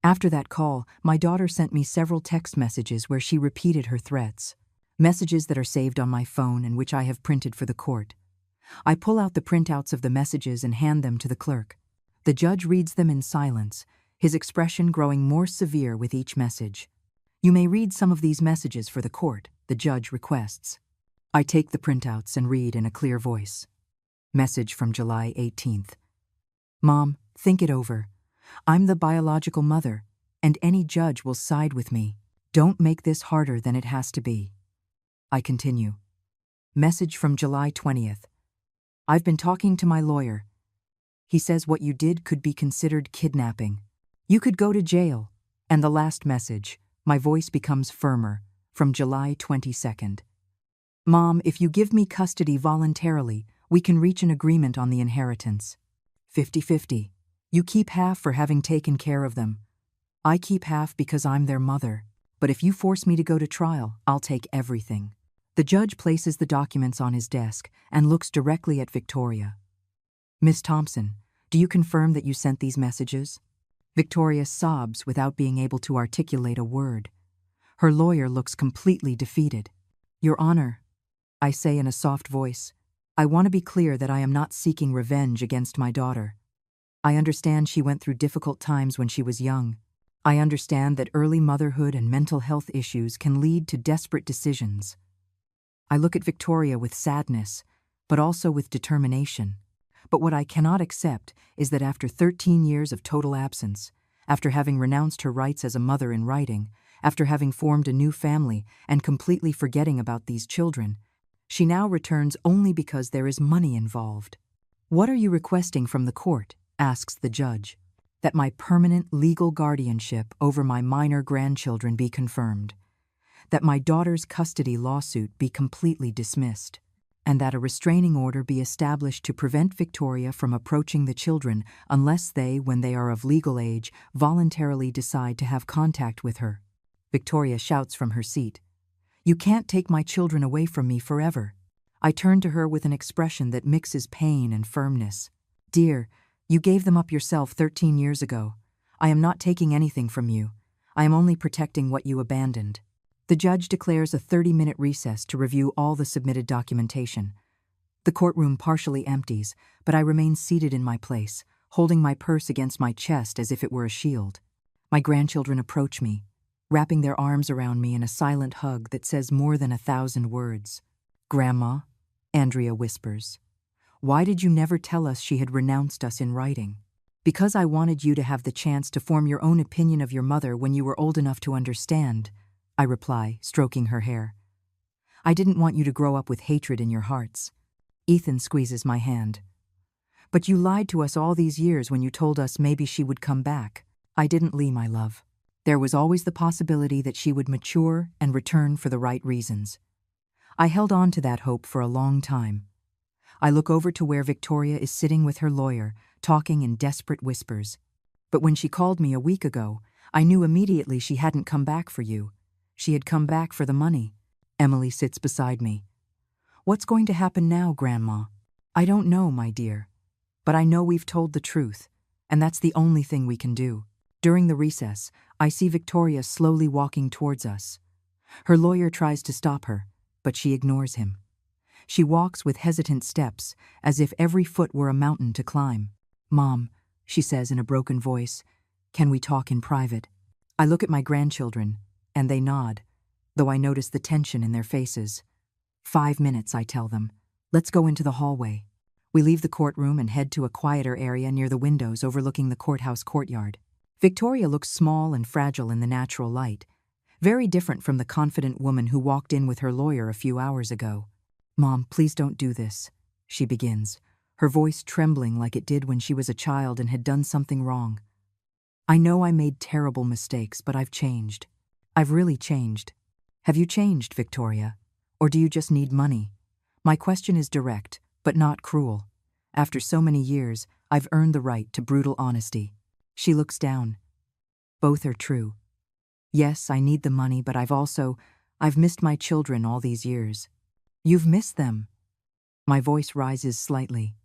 After that call, my daughter sent me several text messages where she repeated her threats. Messages that are saved on my phone and which I have printed for the court. I pull out the printouts of the messages and hand them to the clerk. The judge reads them in silence, his expression growing more severe with each message. You may read some of these messages for the court, the judge requests. I take the printouts and read in a clear voice. Message from July 18th. Mom, think it over. I'm the biological mother, and any judge will side with me. Don't make this harder than it has to be. I continue. Message from July 20th. I've been talking to my lawyer. He says what you did could be considered kidnapping. You could go to jail. And the last message, my voice becomes firmer, from July 22nd. Mom, if you give me custody voluntarily, we can reach an agreement on the inheritance. 50-50. You keep half for having taken care of them. I keep half because I'm their mother. But if you force me to go to trial, I'll take everything. The judge places the documents on his desk and looks directly at Victoria. Miss Thompson, do you confirm that you sent these messages? Victoria sobs without being able to articulate a word. Her lawyer looks completely defeated. Your Honor, I say in a soft voice, I want to be clear that I am not seeking revenge against my daughter. I understand she went through difficult times when she was young. I understand that early motherhood and mental health issues can lead to desperate decisions. I look at Victoria with sadness, but also with determination. But what I cannot accept is that after 13 years of total absence, after having renounced her rights as a mother in writing, after having formed a new family and completely forgetting about these children, she now returns only because there is money involved. What are you requesting from the court? Asks the judge. That my permanent legal guardianship over my minor grandchildren be confirmed, that my daughter's custody lawsuit be completely dismissed, and that a restraining order be established to prevent Victoria from approaching the children unless they, when they are of legal age, voluntarily decide to have contact with her. Victoria shouts from her seat, "You can't take my children away from me forever." I turn to her with an expression that mixes pain and firmness. "Dear, you gave them up yourself 13 years ago. I am not taking anything from you. I am only protecting what you abandoned." The judge declares a 30-minute recess to review all the submitted documentation. The courtroom partially empties, but I remain seated in my place, holding my purse against my chest as if it were a shield. My grandchildren approach me, wrapping their arms around me in a silent hug that says more than 1,000 words. "Grandma," Andrea whispers, "why did you never tell us she had renounced us in writing?" "Because I wanted you to have the chance to form your own opinion of your mother when you were old enough to understand," I reply, stroking her hair. "I didn't want you to grow up with hatred in your hearts." Ethan squeezes my hand. "But you lied to us all these years when you told us maybe she would come back." "I didn't lie, my love. There was always the possibility that she would mature and return for the right reasons. I held on to that hope for a long time." I look over to where Victoria is sitting with her lawyer, talking in desperate whispers. "But when she called me a week ago, I knew immediately she hadn't come back for you. She had come back for the money." Emily sits beside me. "What's going to happen now, Grandma?" "I don't know, my dear. But I know we've told the truth, and that's the only thing we can do." During the recess, I see Victoria slowly walking towards us. Her lawyer tries to stop her, but she ignores him. She walks with hesitant steps, as if every foot were a mountain to climb. "Mom," she says in a broken voice, "can we talk in private?" I look at my grandchildren, and they nod, though I notice the tension in their faces. 5 minutes, I tell them. "Let's go into the hallway." We leave the courtroom and head to a quieter area near the windows overlooking the courthouse courtyard. Victoria looks small and fragile in the natural light, very different from the confident woman who walked in with her lawyer a few hours ago. "Mom, please don't do this," she begins, her voice trembling like it did when she was a child and had done something wrong. "I know I made terrible mistakes, but I've changed. I've really changed." "Have you changed, Victoria? Or do you just need money?" My question is direct, but not cruel. After so many years, I've earned the right to brutal honesty. She looks down. "Both are true. Yes, I need the money, but I've missed my children all these years." "You've missed them?" My voice rises slightly.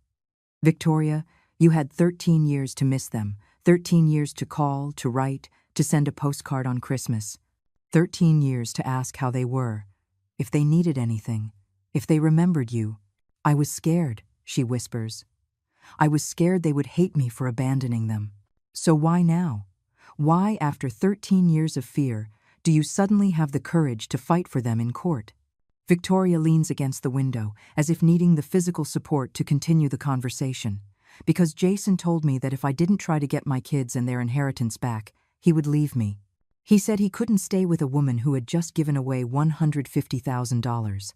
"Victoria, you had 13 years to miss them, 13 years to call, to write, to send a postcard on Christmas. 13 years to ask how they were, if they needed anything, if they remembered you." "I was scared," she whispers. "I was scared they would hate me for abandoning them. So why now? Why, after 13 years of fear, do you suddenly have the courage to fight for them in court?" Victoria leans against the window, as if needing the physical support to continue the conversation. "Because Jason told me that if I didn't try to get my kids and their inheritance back, he would leave me. He said he couldn't stay with a woman who had just given away $150,000.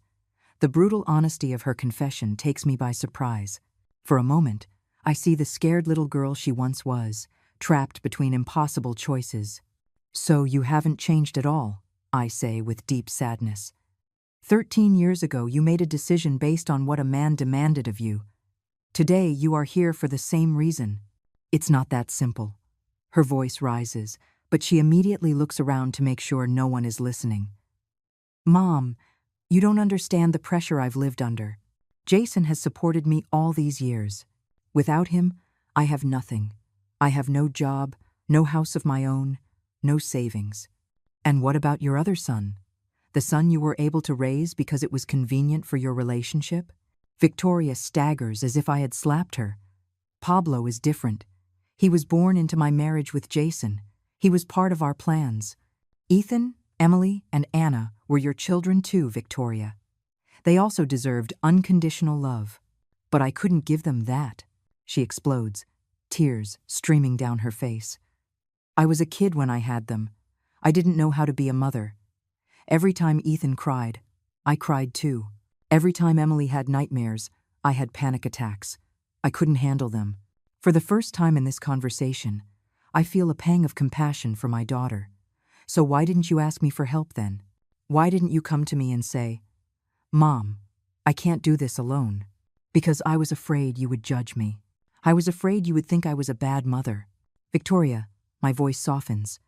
The brutal honesty of her confession takes me by surprise. For a moment, I see the scared little girl she once was, trapped between impossible choices. "So you haven't changed at all," I say with deep sadness. 13 years ago, you made a decision based on what a man demanded of you. Today, you are here for the same reason. It's not that simple." Her voice rises, but she immediately looks around to make sure no one is listening. "Mom, you don't understand the pressure I've lived under. Jason has supported me all these years. Without him, I have nothing. I have no job, no house of my own, no savings. And what about your other son? The son you were able to raise because it was convenient for your relationship? Victoria staggers as if I had slapped her. Pablo is different. He was born into my marriage with Jason. He was part of our plans. Ethan, Emily, and Anna were your children too, Victoria. They also deserved unconditional love. But I couldn't give them that. She explodes, tears streaming down her face. I was a kid when I had them. I didn't know how to be a mother. Every time Ethan cried, I cried too. Every time Emily had nightmares, I had panic attacks. I couldn't handle them. For the first time in this conversation, I feel a pang of compassion for my daughter. So why didn't you ask me for help then? Why didn't you come to me and say, Mom, I can't do this alone? Because I was afraid you would judge me. I was afraid you would think I was a bad mother. Victoria, my voice softens.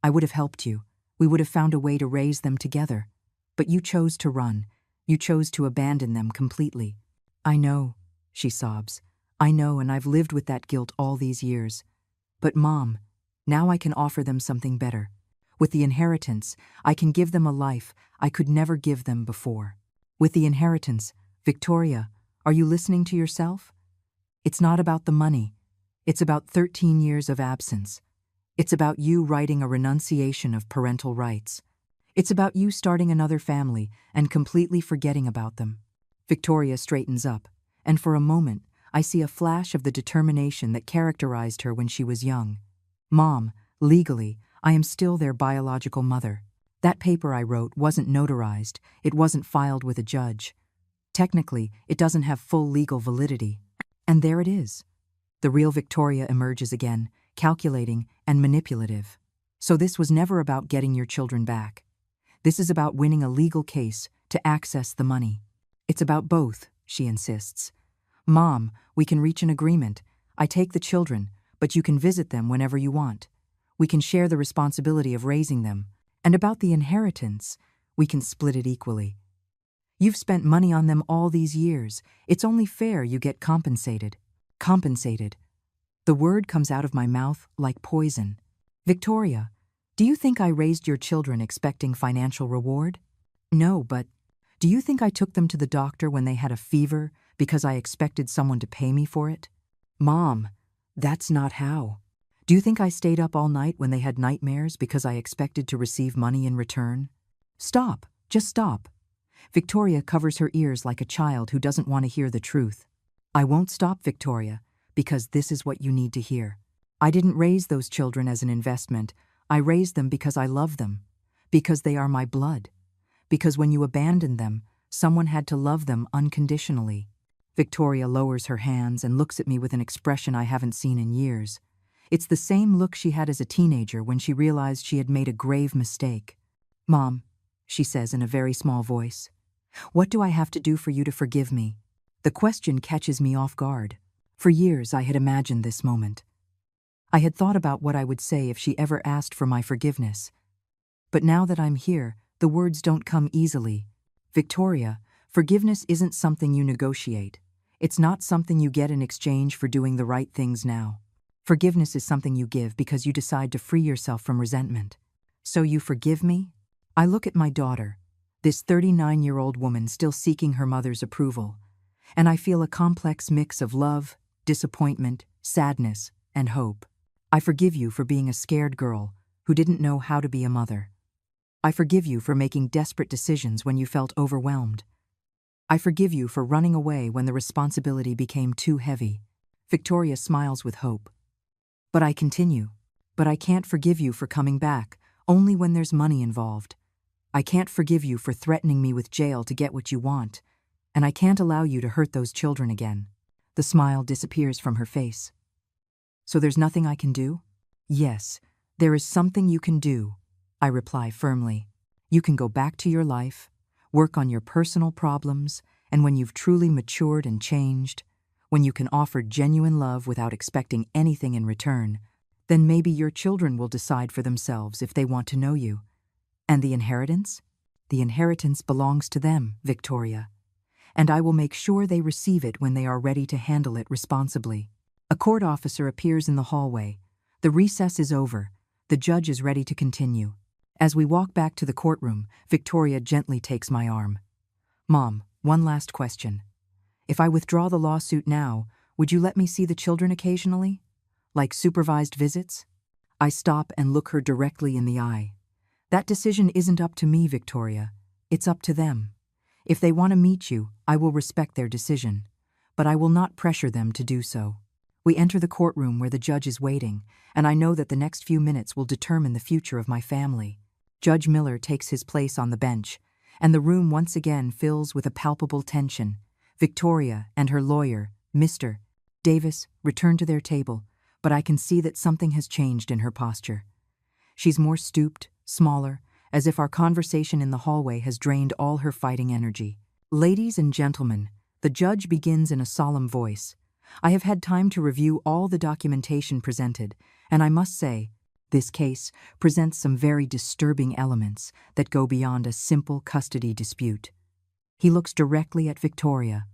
I would have helped you. We would have found a way to raise them together. But you chose to run. You chose to abandon them completely. I know, she sobs. I know, and I've lived with that guilt all these years. But Mom, now I can offer them something better. With the inheritance, I can give them a life I could never give them before. With the inheritance, Victoria, are you listening to yourself? It's not about the money. It's about 13 years of absence. It's about you writing a renunciation of parental rights. It's about you starting another family and completely forgetting about them. Victoria straightens up, and for a moment, I see a flash of the determination that characterized her when she was young. Mom, legally, I am still their biological mother. That paper I wrote wasn't notarized. It wasn't filed with a judge. Technically, it doesn't have full legal validity. And there it is. The real Victoria emerges again, calculating and manipulative. So this was never about getting your children back. This is about winning a legal case to access the money. It's about both, she insists. Mom, we can reach an agreement. I take the children, but you can visit them whenever you want. We can share the responsibility of raising them. And about the inheritance, we can split it equally. You've spent money on them all these years. It's only fair you get compensated. Compensated. The word comes out of my mouth like poison. Victoria, do you think I raised your children expecting financial reward? No, but do you think I took them to the doctor when they had a fever because I expected someone to pay me for it? Mom, that's not how. Do you think I stayed up all night when they had nightmares because I expected to receive money in return? Stop, just stop. Victoria covers her ears like a child who doesn't want to hear the truth. I won't stop, Victoria, because this is what you need to hear. I didn't raise those children as an investment. I raised them because I love them, because they are my blood, because when you abandoned them, someone had to love them unconditionally. Victoria lowers her hands and looks at me with an expression I haven't seen in years. It's the same look she had as a teenager when she realized she had made a grave mistake. Mom, she says in a very small voice, what do I have to do for you to forgive me? The question catches me off guard. For years I had imagined this moment. I had thought about what I would say if she ever asked for my forgiveness. But now that I'm here, the words don't come easily. Victoria, forgiveness isn't something you negotiate. It's not something you get in exchange for doing the right things now. Forgiveness is something you give because you decide to free yourself from resentment. So you forgive me? I look at my daughter, this 39-year-old woman still seeking her mother's approval, and I feel a complex mix of love, disappointment, sadness, and hope. I forgive you for being a scared girl who didn't know how to be a mother. I forgive you for making desperate decisions when you felt overwhelmed. I forgive you for running away when the responsibility became too heavy. Victoria smiles with hope. But I continue. But I can't forgive you for coming back, only when there's money involved. I can't forgive you for threatening me with jail to get what you want, and I can't allow you to hurt those children again. The smile disappears from her face. So there's nothing I can do? Yes, there is something you can do, I reply firmly. You can go back to your life, work on your personal problems, and when you've truly matured and changed, when you can offer genuine love without expecting anything in return, then maybe your children will decide for themselves if they want to know you. And the inheritance? The inheritance belongs to them, Victoria. And I will make sure they receive it when they are ready to handle it responsibly. A court officer appears in the hallway. The recess is over. The judge is ready to continue. As we walk back to the courtroom, Victoria gently takes my arm. Mom, one last question. If I withdraw the lawsuit now, would you let me see the children occasionally? Like supervised visits? I stop and look her directly in the eye. That decision isn't up to me, Victoria. It's up to them. If they want to meet you, I will respect their decision. But I will not pressure them to do so. We enter the courtroom where the judge is waiting, and I know that the next few minutes will determine the future of my family. Judge Miller takes his place on the bench, and the room once again fills with a palpable tension. Victoria and her lawyer, Mr. Davis, return to their table, but I can see that something has changed in her posture. She's more stooped, smaller, as if our conversation in the hallway has drained all her fighting energy. Ladies and gentlemen, the judge begins in a solemn voice. I have had time to review all the documentation presented, and I must say, this case presents some very disturbing elements that go beyond a simple custody dispute. He looks directly at Victoria.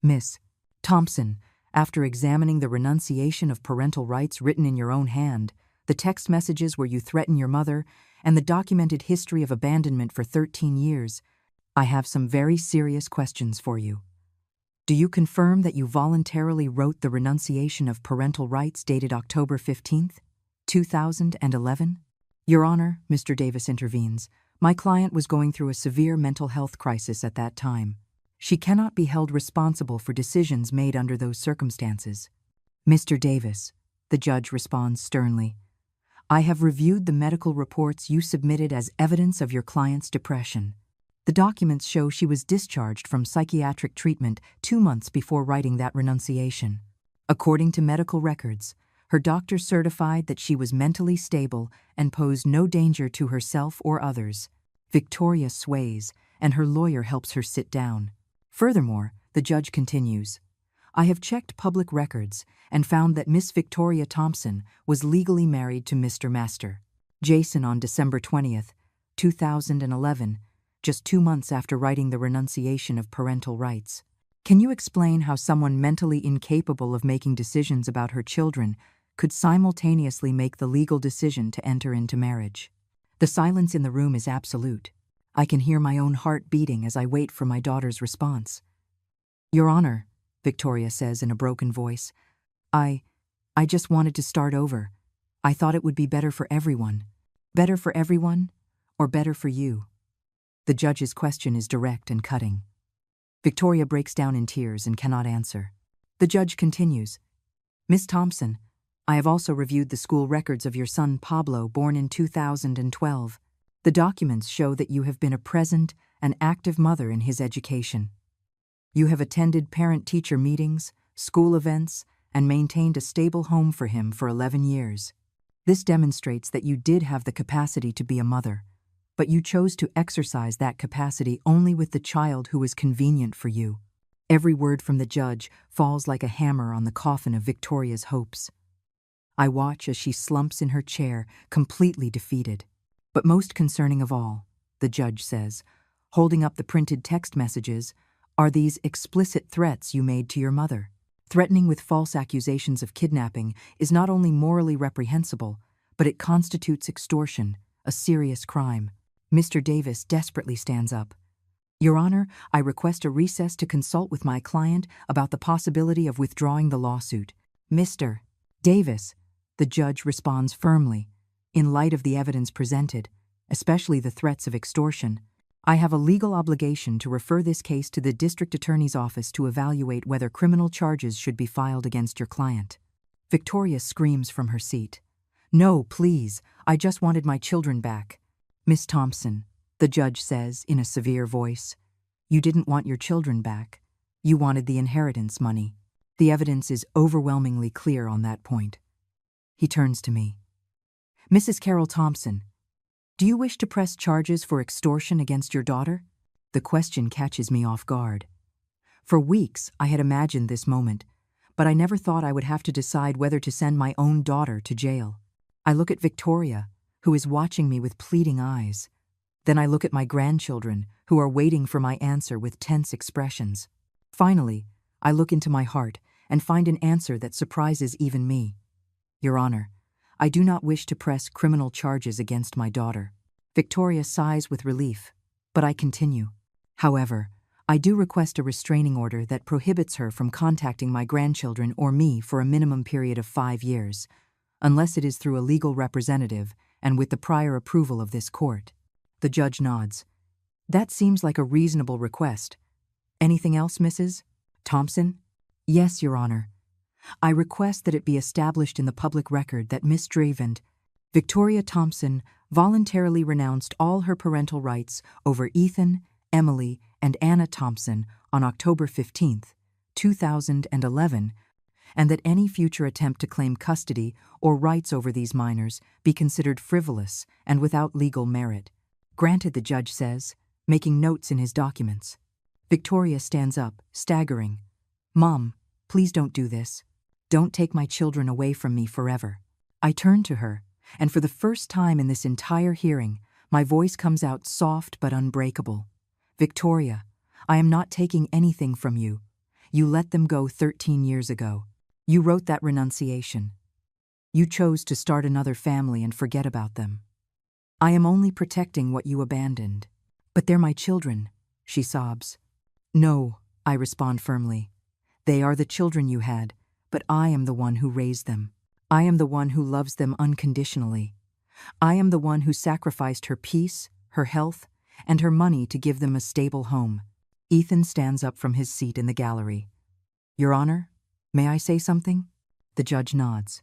Miss Thompson, after examining the renunciation of parental rights written in your own hand, the text messages where you threaten your mother, and the documented history of abandonment for 13 years, I have some very serious questions for you. Do you confirm that you voluntarily wrote the renunciation of parental rights dated October 15th, 2011? Your Honor, Mr. Davis intervenes. My client was going through a severe mental health crisis at that time. She cannot be held responsible for decisions made under those circumstances. Mr. Davis, the judge responds sternly, I have reviewed the medical reports you submitted as evidence of your client's depression. The documents show she was discharged from psychiatric treatment 2 months before writing that renunciation. According to medical records, her doctor certified that she was mentally stable and posed no danger to herself or others. Victoria sways, and her lawyer helps her sit down. Furthermore, the judge continues, I have checked public records and found that Miss Victoria Thompson was legally married to Mr. Master Jason on December 20th, 2011, just 2 months after writing the renunciation of parental rights. Can you explain how someone mentally incapable of making decisions about her children could simultaneously make the legal decision to enter into marriage? The silence in the room is absolute. I can hear my own heart beating as I wait for my daughter's response. Your Honor, Victoria says in a broken voice, I just wanted to start over. I thought it would be better for everyone. Better for everyone, or better for you? The judge's question is direct and cutting. Victoria breaks down in tears and cannot answer. The judge continues, Miss Thompson, I have also reviewed the school records of your son Pablo, born in 2012. The documents show that you have been a present and active mother in his education. You have attended parent-teacher meetings, school events, and maintained a stable home for him for 11 years. This demonstrates that you did have the capacity to be a mother, but you chose to exercise that capacity only with the child who was convenient for you. Every word from the judge falls like a hammer on the coffin of Victoria's hopes. I watch as she slumps in her chair, completely defeated. But most concerning of all, the judge says, holding up the printed text messages, are these explicit threats you made to your mother. Threatening with false accusations of kidnapping is not only morally reprehensible, but it constitutes extortion, a serious crime. Mr. Davis desperately stands up. Your Honor, I request a recess to consult with my client about the possibility of withdrawing the lawsuit. Mr. Davis, the judge responds firmly. In light of the evidence presented, especially the threats of extortion, I have a legal obligation to refer this case to the district attorney's office to evaluate whether criminal charges should be filed against your client. Victoria screams from her seat. No, please, I just wanted my children back. Miss Thompson, the judge says in a severe voice, you didn't want your children back. You wanted the inheritance money. The evidence is overwhelmingly clear on that point. He turns to me. Mrs. Carol Thompson, do you wish to press charges for extortion against your daughter? The question catches me off guard. For weeks, I had imagined this moment, but I never thought I would have to decide whether to send my own daughter to jail. I look at Victoria, who is watching me with pleading eyes. Then I look at my grandchildren, who are waiting for my answer with tense expressions. Finally, I look into my heart and find an answer that surprises even me. Your Honor, I do not wish to press criminal charges against my daughter. Victoria sighs with relief, but I continue. However, I do request a restraining order that prohibits her from contacting my grandchildren or me for a minimum period of 5 years, unless it is through a legal representative and with the prior approval of this court. The judge nods. That seems like a reasonable request. Anything else, Mrs. Thompson? Yes, Your Honor. I request that it be established in the public record that mistreated Victoria Thompson voluntarily renounced all her parental rights over Ethan, Emily, and Anna Thompson on October 15, 2011, and that any future attempt to claim custody or rights over these minors be considered frivolous and without legal merit. Granted, the judge says, making notes in his documents. Victoria stands up, staggering. Mom, please don't do this. Don't take my children away from me forever. I turn to her, and for the first time in this entire hearing, my voice comes out soft but unbreakable. Victoria, I am not taking anything from you. You let them go 13 years ago. You wrote that renunciation. You chose to start another family and forget about them. I am only protecting what you abandoned. But they're my children, she sobs. No, I respond firmly. They are the children you had, but I am the one who raised them. I am the one who loves them unconditionally. I am the one who sacrificed her peace, her health, and her money to give them a stable home. Ethan stands up from his seat in the gallery. Your Honor, may I say something? The judge nods.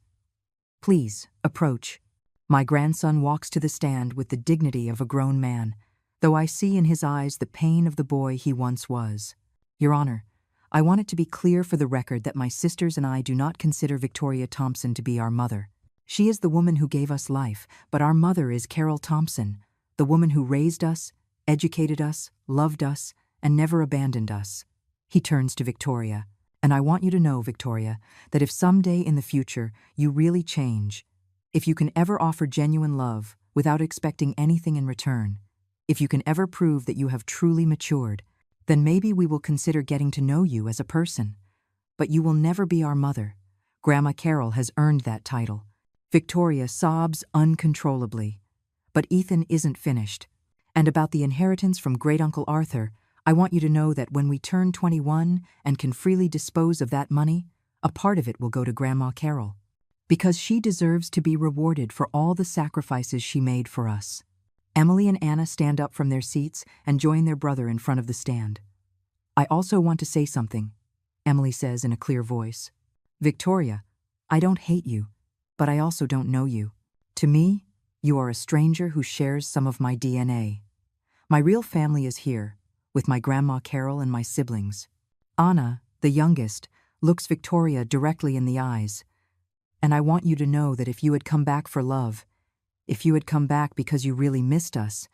Please, approach. My grandson walks to the stand with the dignity of a grown man, though I see in his eyes the pain of the boy he once was. Your Honor, I want it to be clear for the record that my sisters and I do not consider Victoria Thompson to be our mother. She is the woman who gave us life, but our mother is Carol Thompson, the woman who raised us, educated us, loved us, and never abandoned us. He turns to Victoria. And I want you to know, Victoria, that if someday in the future you really change, if you can ever offer genuine love without expecting anything in return, if you can ever prove that you have truly matured, then maybe we will consider getting to know you as a person. But you will never be our mother. Grandma Carol has earned that title. Victoria sobs uncontrollably. But Ethan isn't finished. And about the inheritance from Great-Uncle Arthur, I want you to know that when we turn 21 and can freely dispose of that money, a part of it will go to Grandma Carol, because she deserves to be rewarded for all the sacrifices she made for us. Emily and Anna stand up from their seats and join their brother in front of the stand. I also want to say something, Emily says in a clear voice. Victoria, I don't hate you, but I also don't know you. To me, you are a stranger who shares some of my DNA. My real family is here, with my Grandma Carol and my siblings. Anna, the youngest, looks Victoria directly in the eyes. And I want you to know that if you had come back for love, if you had come back because you really missed us,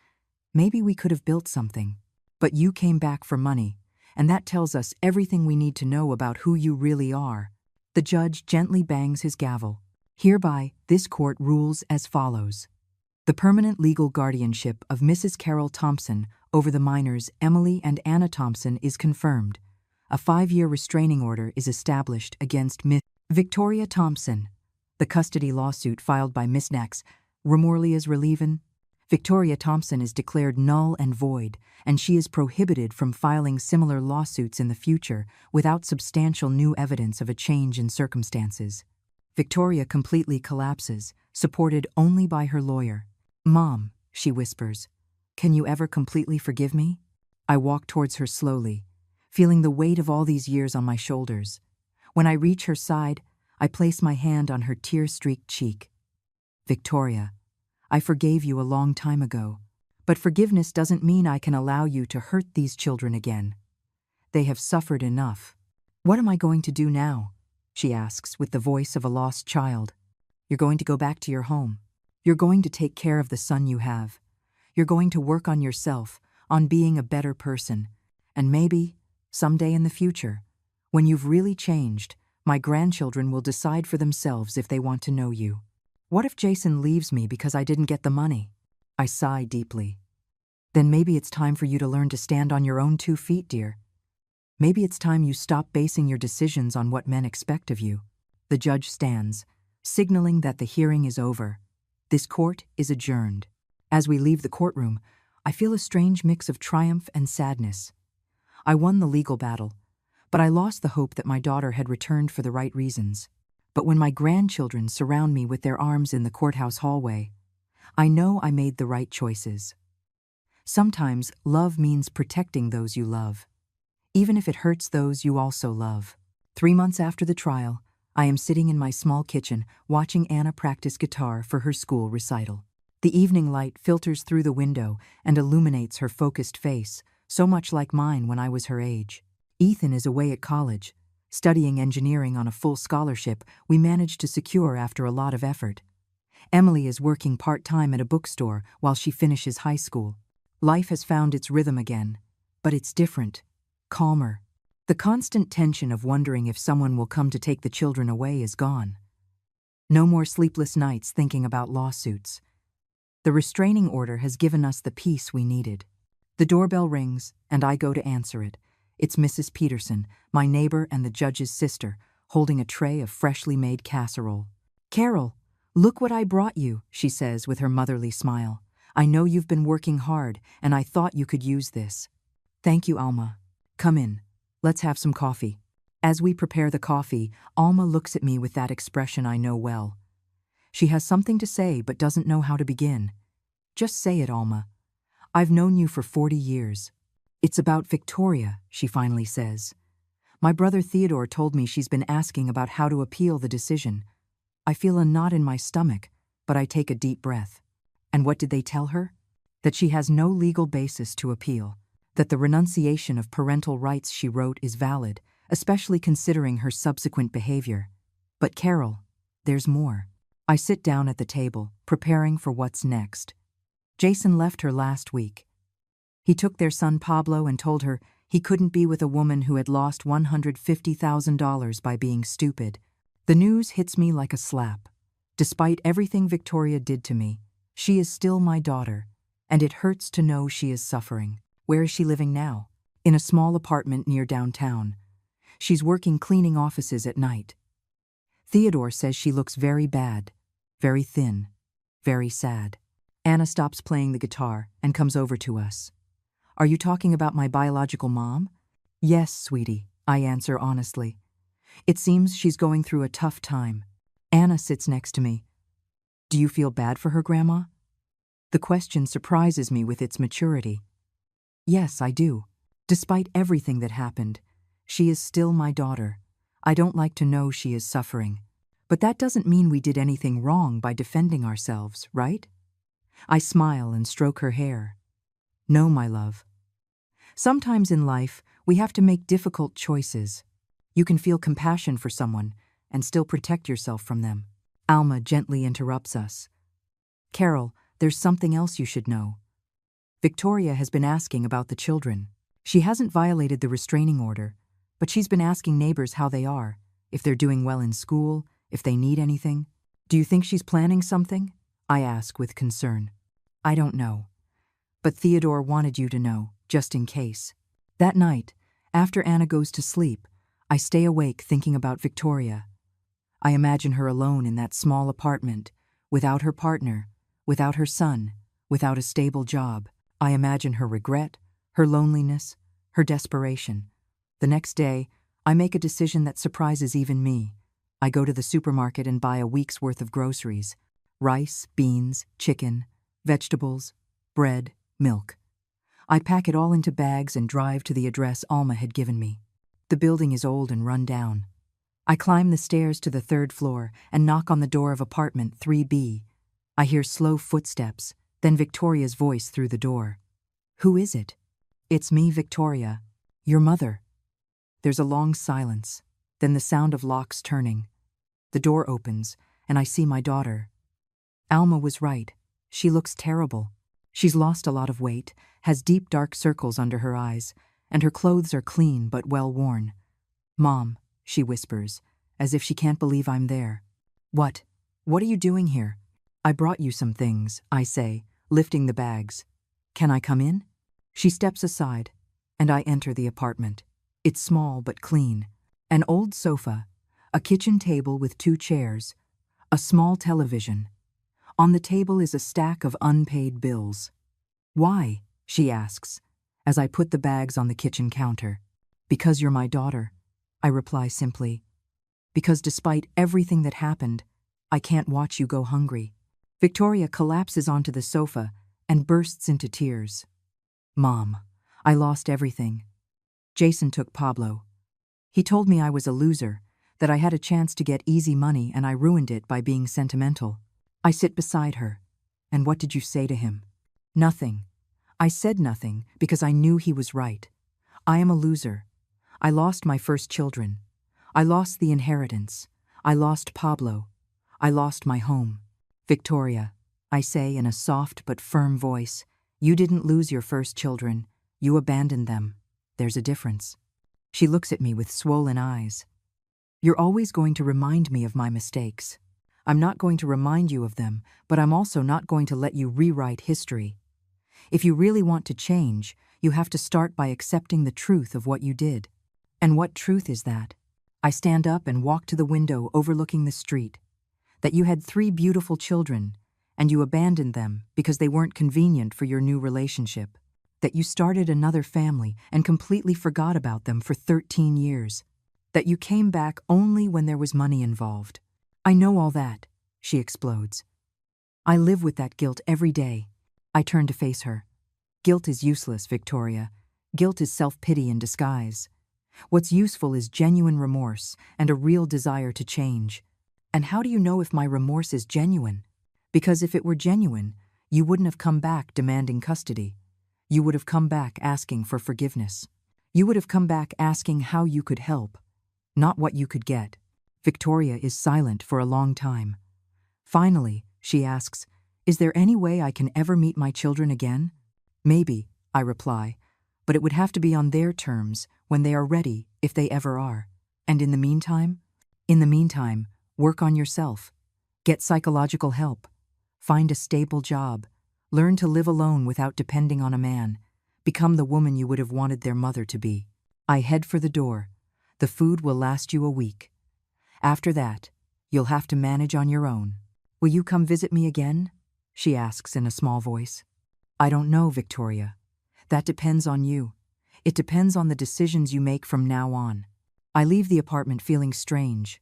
maybe we could have built something. But you came back for money, and that tells us everything we need to know about who you really are. The judge gently bangs his gavel. Hereby, this court rules as follows. The permanent legal guardianship of Mrs. Carol Thompson over the minors Emily and Anna Thompson is confirmed. A 5-year restraining order is established against Miss Victoria Thompson. The custody lawsuit filed by Miss Nex, Remorlias Relieven. Victoria Thompson is declared null and void, and she is prohibited from filing similar lawsuits in the future without substantial new evidence of a change in circumstances. Victoria completely collapses, supported only by her lawyer. Mom, she whispers, can you ever completely forgive me? I walk towards her slowly, feeling the weight of all these years on my shoulders. When I reach her side, I place my hand on her tear-streaked cheek. Victoria, I forgave you a long time ago, but forgiveness doesn't mean I can allow you to hurt these children again. They have suffered enough. What am I going to do now? She asks with the voice of a lost child. You're going to go back to your home. You're going to take care of the son you have. You're going to work on yourself, on being a better person. And maybe, someday in the future, when you've really changed, my grandchildren will decide for themselves if they want to know you. What if Jason leaves me because I didn't get the money? I sigh deeply. Then maybe it's time for you to learn to stand on your own 2 feet, dear. Maybe it's time you stop basing your decisions on what men expect of you. The judge stands, signaling that the hearing is over. This court is adjourned. As we leave the courtroom, I feel a strange mix of triumph and sadness. I won the legal battle, but I lost the hope that my daughter had returned for the right reasons. But when my grandchildren surround me with their arms in the courthouse hallway, I know I made the right choices. Sometimes love means protecting those you love, even if it hurts those you also love. 3 months after the trial, I am sitting in my small kitchen watching Anna practice guitar for her school recital. The evening light filters through the window and illuminates her focused face, so much like mine when I was her age. Ethan is away at college, studying engineering on a full scholarship we managed to secure after a lot of effort. Emily is working part-time at a bookstore while she finishes high school. Life has found its rhythm again, but it's different, calmer. The constant tension of wondering if someone will come to take the children away is gone. No more sleepless nights thinking about lawsuits. The restraining order has given us the peace we needed. The doorbell rings, and I go to answer it. It's Mrs. Peterson, my neighbor and the judge's sister, holding a tray of freshly made casserole. "Carol, look what I brought you," she says with her motherly smile. "I know you've been working hard, and I thought you could use this." "Thank you, Alma. Come in. Let's have some coffee." As we prepare the coffee, Alma looks at me with that expression I know well. She has something to say but doesn't know how to begin. "Just say it, Alma. I've known you for 40 years. It's about Victoria," she finally says. "My brother Theodore told me she's been asking about how to appeal the decision." I feel a knot in my stomach, but I take a deep breath. And what did they tell her? That she has no legal basis to appeal, that the renunciation of parental rights she wrote is valid, especially considering her subsequent behavior. But Carol, there's more. I sit down at the table, preparing for what's next. Jason left her last week. He took their son Pablo and told her he couldn't be with a woman who had lost $150,000 by being stupid. The news hits me like a slap. Despite everything Victoria did to me, she is still my daughter, and it hurts to know she is suffering. Where is she living now? In a small apartment near downtown. She's working cleaning offices at night. Theodore says she looks very bad, very thin, very sad. Anna stops playing the guitar and comes over to us. "Are you talking about my biological mom?" "Yes, sweetie," I answer honestly. "It seems she's going through a tough time." Anna sits next to me. "Do you feel bad for her, Grandma?" The question surprises me with its maturity. "Yes, I do. Despite everything that happened, she is still my daughter. I don't like to know she is suffering. But that doesn't mean we did anything wrong by defending ourselves, right?" I smile and stroke her hair. "No, my love. Sometimes in life, we have to make difficult choices. You can feel compassion for someone and still protect yourself from them." Alma gently interrupts us. "Carol, there's something else you should know. Victoria has been asking about the children. She hasn't violated the restraining order, but she's been asking neighbors how they are, if they're doing well in school, if they need anything. Do you think she's planning something?" I ask with concern. "I don't know. But Theodore wanted you to know, just in case." That night, after Anna goes to sleep, I stay awake thinking about Victoria. I imagine her alone in that small apartment, without her partner, without her son, without a stable job. I imagine her regret, her loneliness, her desperation. The next day, I make a decision that surprises even me. I go to the supermarket and buy a week's worth of groceries: rice, beans, chicken, vegetables, bread, milk. I pack it all into bags and drive to the address Alma had given me. The building is old and run down. I climb the stairs to the 3rd floor and knock on the door of apartment 3B. I hear slow footsteps, then Victoria's voice through the door. "Who is it?" "It's me, Victoria. Your mother." There's a long silence, then the sound of locks turning. The door opens, and I see my daughter. Alma was right. She looks terrible. She's lost a lot of weight, has deep dark circles under her eyes, and her clothes are clean but well worn. "Mom," she whispers, as if she can't believe I'm there. What are you doing here?" "I brought you some things," I say, lifting the bags. "Can I come in?" She steps aside, and I enter the apartment. It's small but clean. An old sofa, a kitchen table with 2 chairs, a small television. On the table is a stack of unpaid bills. "Why?" she asks, as I put the bags on the kitchen counter. "Because you're my daughter," I reply simply. "Because despite everything that happened, I can't watch you go hungry." Victoria collapses onto the sofa and bursts into tears. "Mom, I lost everything. Jason took Pablo. He told me I was a loser, that I had a chance to get easy money and I ruined it by being sentimental." I sit beside her. "And what did you say to him?" "Nothing. I said nothing because I knew he was right. I am a loser. I lost my first children. I lost the inheritance. I lost Pablo. I lost my home." "Victoria," I say in a soft but firm voice, "you didn't lose your first children. You abandoned them. There's a difference." She looks at me with swollen eyes. "You're always going to remind me of my mistakes. I'm not going to remind you of them, but I'm also not going to let you rewrite history. If you really want to change, you have to start by accepting the truth of what you did." "And what truth is that?" I stand up and walk to the window overlooking the street. "That you had 3 beautiful children, and you abandoned them because they weren't convenient for your new relationship. That you started another family and completely forgot about them for 13 years. That you came back only when there was money involved." "I know all that," she explodes. "I live with that guilt every day." I turn to face her. "Guilt is useless, Victoria. Guilt is self-pity in disguise. What's useful is genuine remorse and a real desire to change." "And how do you know if my remorse is genuine?" "Because if it were genuine, you wouldn't have come back demanding custody. You would have come back asking for forgiveness. You would have come back asking how you could help, not what you could get." Victoria is silent for a long time. Finally, she asks, "Is there any way I can ever meet my children again?" "Maybe," I reply, "but it would have to be on their terms, when they are ready, if they ever are. And in the meantime?" "In the meantime, work on yourself. Get psychological help. Find a stable job. Learn to live alone without depending on a man. Become the woman you would have wanted their mother to be." I head for the door. "The food will last you a week. After that, you'll have to manage on your own." "Will you come visit me again?" she asks in a small voice. "I don't know, Victoria. That depends on you. It depends on the decisions you make from now on." I leave the apartment feeling strange.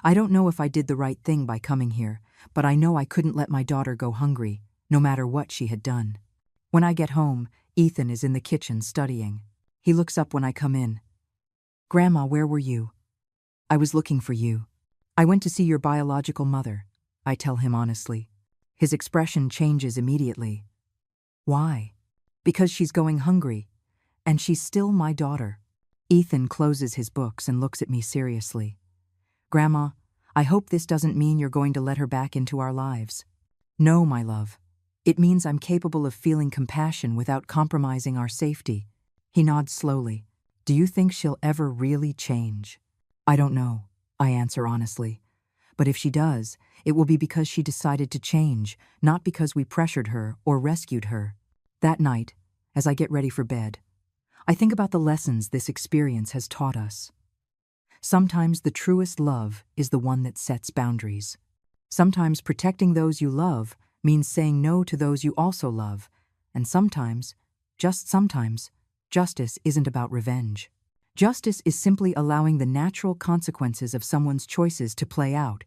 I don't know if I did the right thing by coming here, but I know I couldn't let my daughter go hungry, no matter what she had done. When I get home, Ethan is in the kitchen studying. He looks up when I come in. "Grandma, where were you?" "I was looking for you." "I went to see your biological mother," I tell him honestly. His expression changes immediately. "Why?" "Because she's going hungry, and she's still my daughter." Ethan closes his books and looks at me seriously. "Grandma, I hope this doesn't mean you're going to let her back into our lives." "No, my love. It means I'm capable of feeling compassion without compromising our safety." He nods slowly. "Do you think she'll ever really change?" "I don't know," I answer honestly. "But if she does, it will be because she decided to change, not because we pressured her or rescued her." That night, as I get ready for bed, I think about the lessons this experience has taught us. Sometimes the truest love is the one that sets boundaries. Sometimes protecting those you love means saying no to those you also love. And sometimes, just sometimes, justice isn't about revenge. Justice is simply allowing the natural consequences of someone's choices to play out,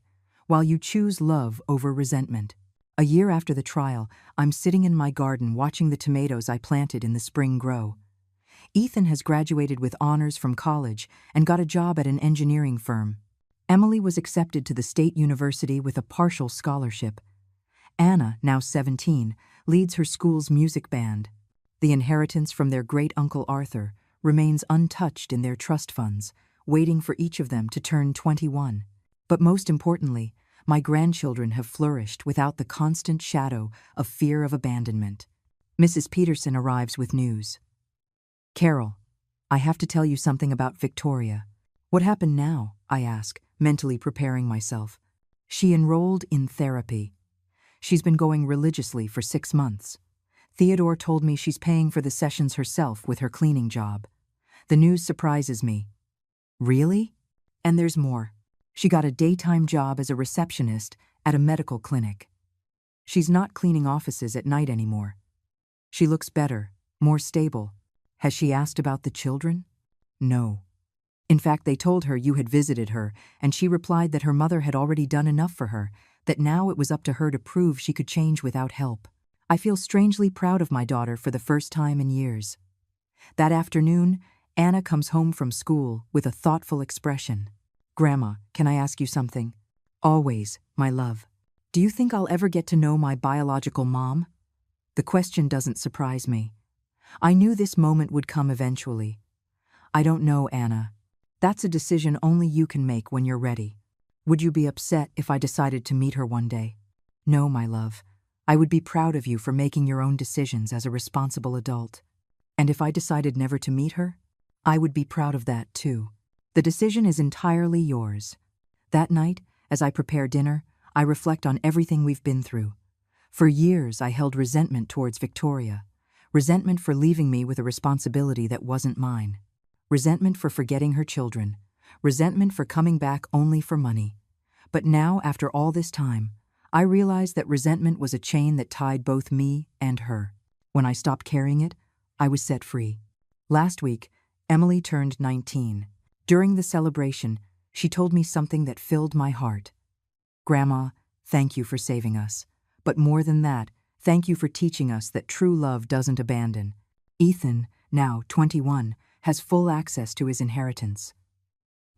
while you choose love over resentment. A year after the trial, I'm sitting in my garden watching the tomatoes I planted in the spring grow. Ethan has graduated with honors from college and got a job at an engineering firm. Emily was accepted to the state university with a partial scholarship. Anna, now 17, leads her school's music band. The inheritance from their great-uncle Arthur remains untouched in their trust funds, waiting for each of them to turn 21. But most importantly, my grandchildren have flourished without the constant shadow of fear of abandonment. Mrs. Peterson arrives with news. "Carol, I have to tell you something about Victoria." "What happened now?" I ask, mentally preparing myself. "She enrolled in therapy. She's been going religiously for 6 months. Theodore told me she's paying for the sessions herself with her cleaning job. The news surprises me." "Really?" "And there's more. She got a daytime job as a receptionist at a medical clinic. She's not cleaning offices at night anymore. She looks better, more stable. Has she asked about the children? No. In fact, they told her you had visited her, and she replied that her mother had already done enough for her, that now it was up to her to prove she could change without help. I feel strangely proud of my daughter for the first time in years. That afternoon, Anna comes home from school with a thoughtful expression. "Grandma, can I ask you something?" "Always, my love." "Do you think I'll ever get to know my biological mom?" The question doesn't surprise me. I knew this moment would come eventually. "I don't know, Anna. That's a decision only you can make when you're ready." "Would you be upset if I decided to meet her one day?" "No, my love. I would be proud of you for making your own decisions as a responsible adult. And if I decided never to meet her, I would be proud of that too. The decision is entirely yours." That night, as I prepare dinner, I reflect on everything we've been through. For years, I held resentment towards Victoria. Resentment for leaving me with a responsibility that wasn't mine. Resentment for forgetting her children. Resentment for coming back only for money. But now, after all this time, I realized that resentment was a chain that tied both me and her. When I stopped carrying it, I was set free. Last week, Emily turned 19. During the celebration, she told me something that filled my heart. "Grandma, thank you for saving us. But more than that, thank you for teaching us that true love doesn't abandon." Ethan, now 21, has full access to his inheritance.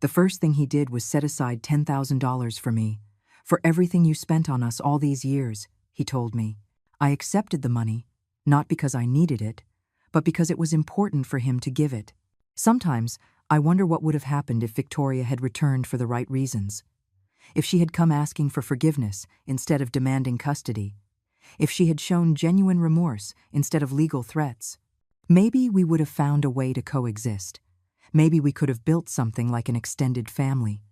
"The first thing he did was set aside $10,000 for me. For everything you spent on us all these years," he told me. I accepted the money, not because I needed it, but because it was important for him to give it. Sometimes, I wonder what would have happened if Victoria had returned for the right reasons. If she had come asking for forgiveness instead of demanding custody. If she had shown genuine remorse instead of legal threats. Maybe we would have found a way to coexist. Maybe we could have built something like an extended family.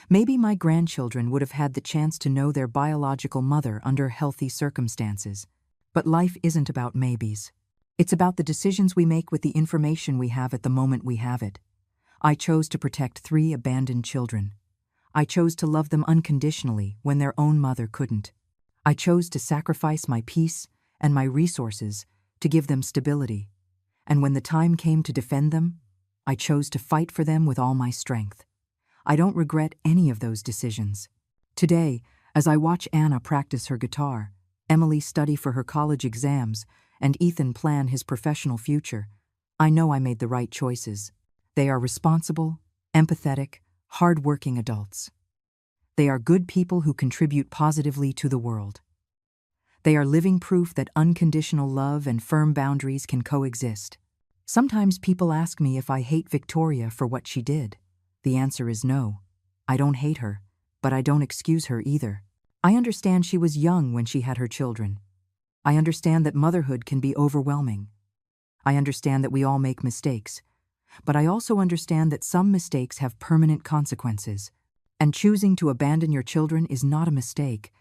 Maybe my grandchildren would have had the chance to know their biological mother under healthy circumstances. But life isn't about maybes. It's about the decisions we make with the information we have at the moment we have it. I chose to protect 3 abandoned children. I chose to love them unconditionally when their own mother couldn't. I chose to sacrifice my peace and my resources to give them stability. And when the time came to defend them, I chose to fight for them with all my strength. I don't regret any of those decisions. Today, as I watch Anna practice her guitar, Emily study for her college exams, and Ethan plan his professional future, I know I made the right choices. They are responsible, empathetic, hard-working adults. They are good people who contribute positively to the world. They are living proof that unconditional love and firm boundaries can coexist. Sometimes people ask me if I hate Victoria for what she did. The answer is no. I don't hate her, but I don't excuse her either. I understand she was young when she had her children. I understand that motherhood can be overwhelming. I understand that we all make mistakes. But I also understand that some mistakes have permanent consequences. And choosing to abandon your children is not a mistake.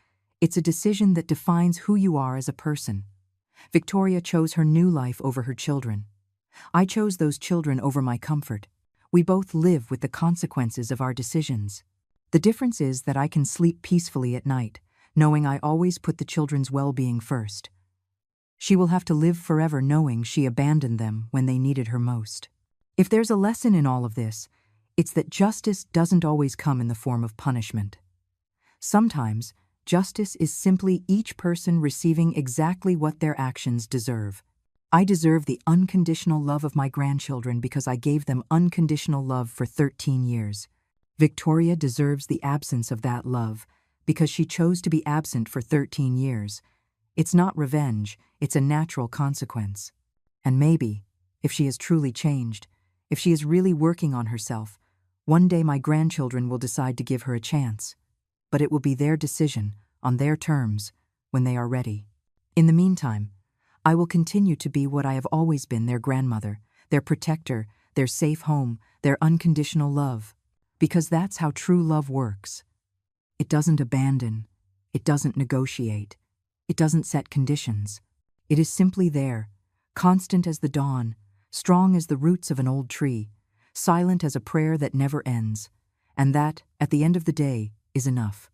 It's a decision that defines who you are as a person. Victoria chose her new life over her children. I chose those children over my comfort. We both live with the consequences of our decisions. The difference is that I can sleep peacefully at night, knowing I always put the children's well-being first. She will have to live forever knowing she abandoned them when they needed her most. If there's a lesson in all of this, it's that justice doesn't always come in the form of punishment. Sometimes, justice is simply each person receiving exactly what their actions deserve. I deserve the unconditional love of my grandchildren because I gave them unconditional love for 13 years. Victoria deserves the absence of that love because she chose to be absent for 13 years. It's not revenge, it's a natural consequence. And maybe, if she has truly changed, if she is really working on herself, one day my grandchildren will decide to give her a chance. But it will be their decision, on their terms, when they are ready. In the meantime, I will continue to be what I have always been, their grandmother, their protector, their safe home, their unconditional love. Because that's how true love works. It doesn't abandon. It doesn't negotiate. It doesn't set conditions. It is simply there, constant as the dawn, strong as the roots of an old tree, silent as a prayer that never ends. And that, at the end of the day, is enough.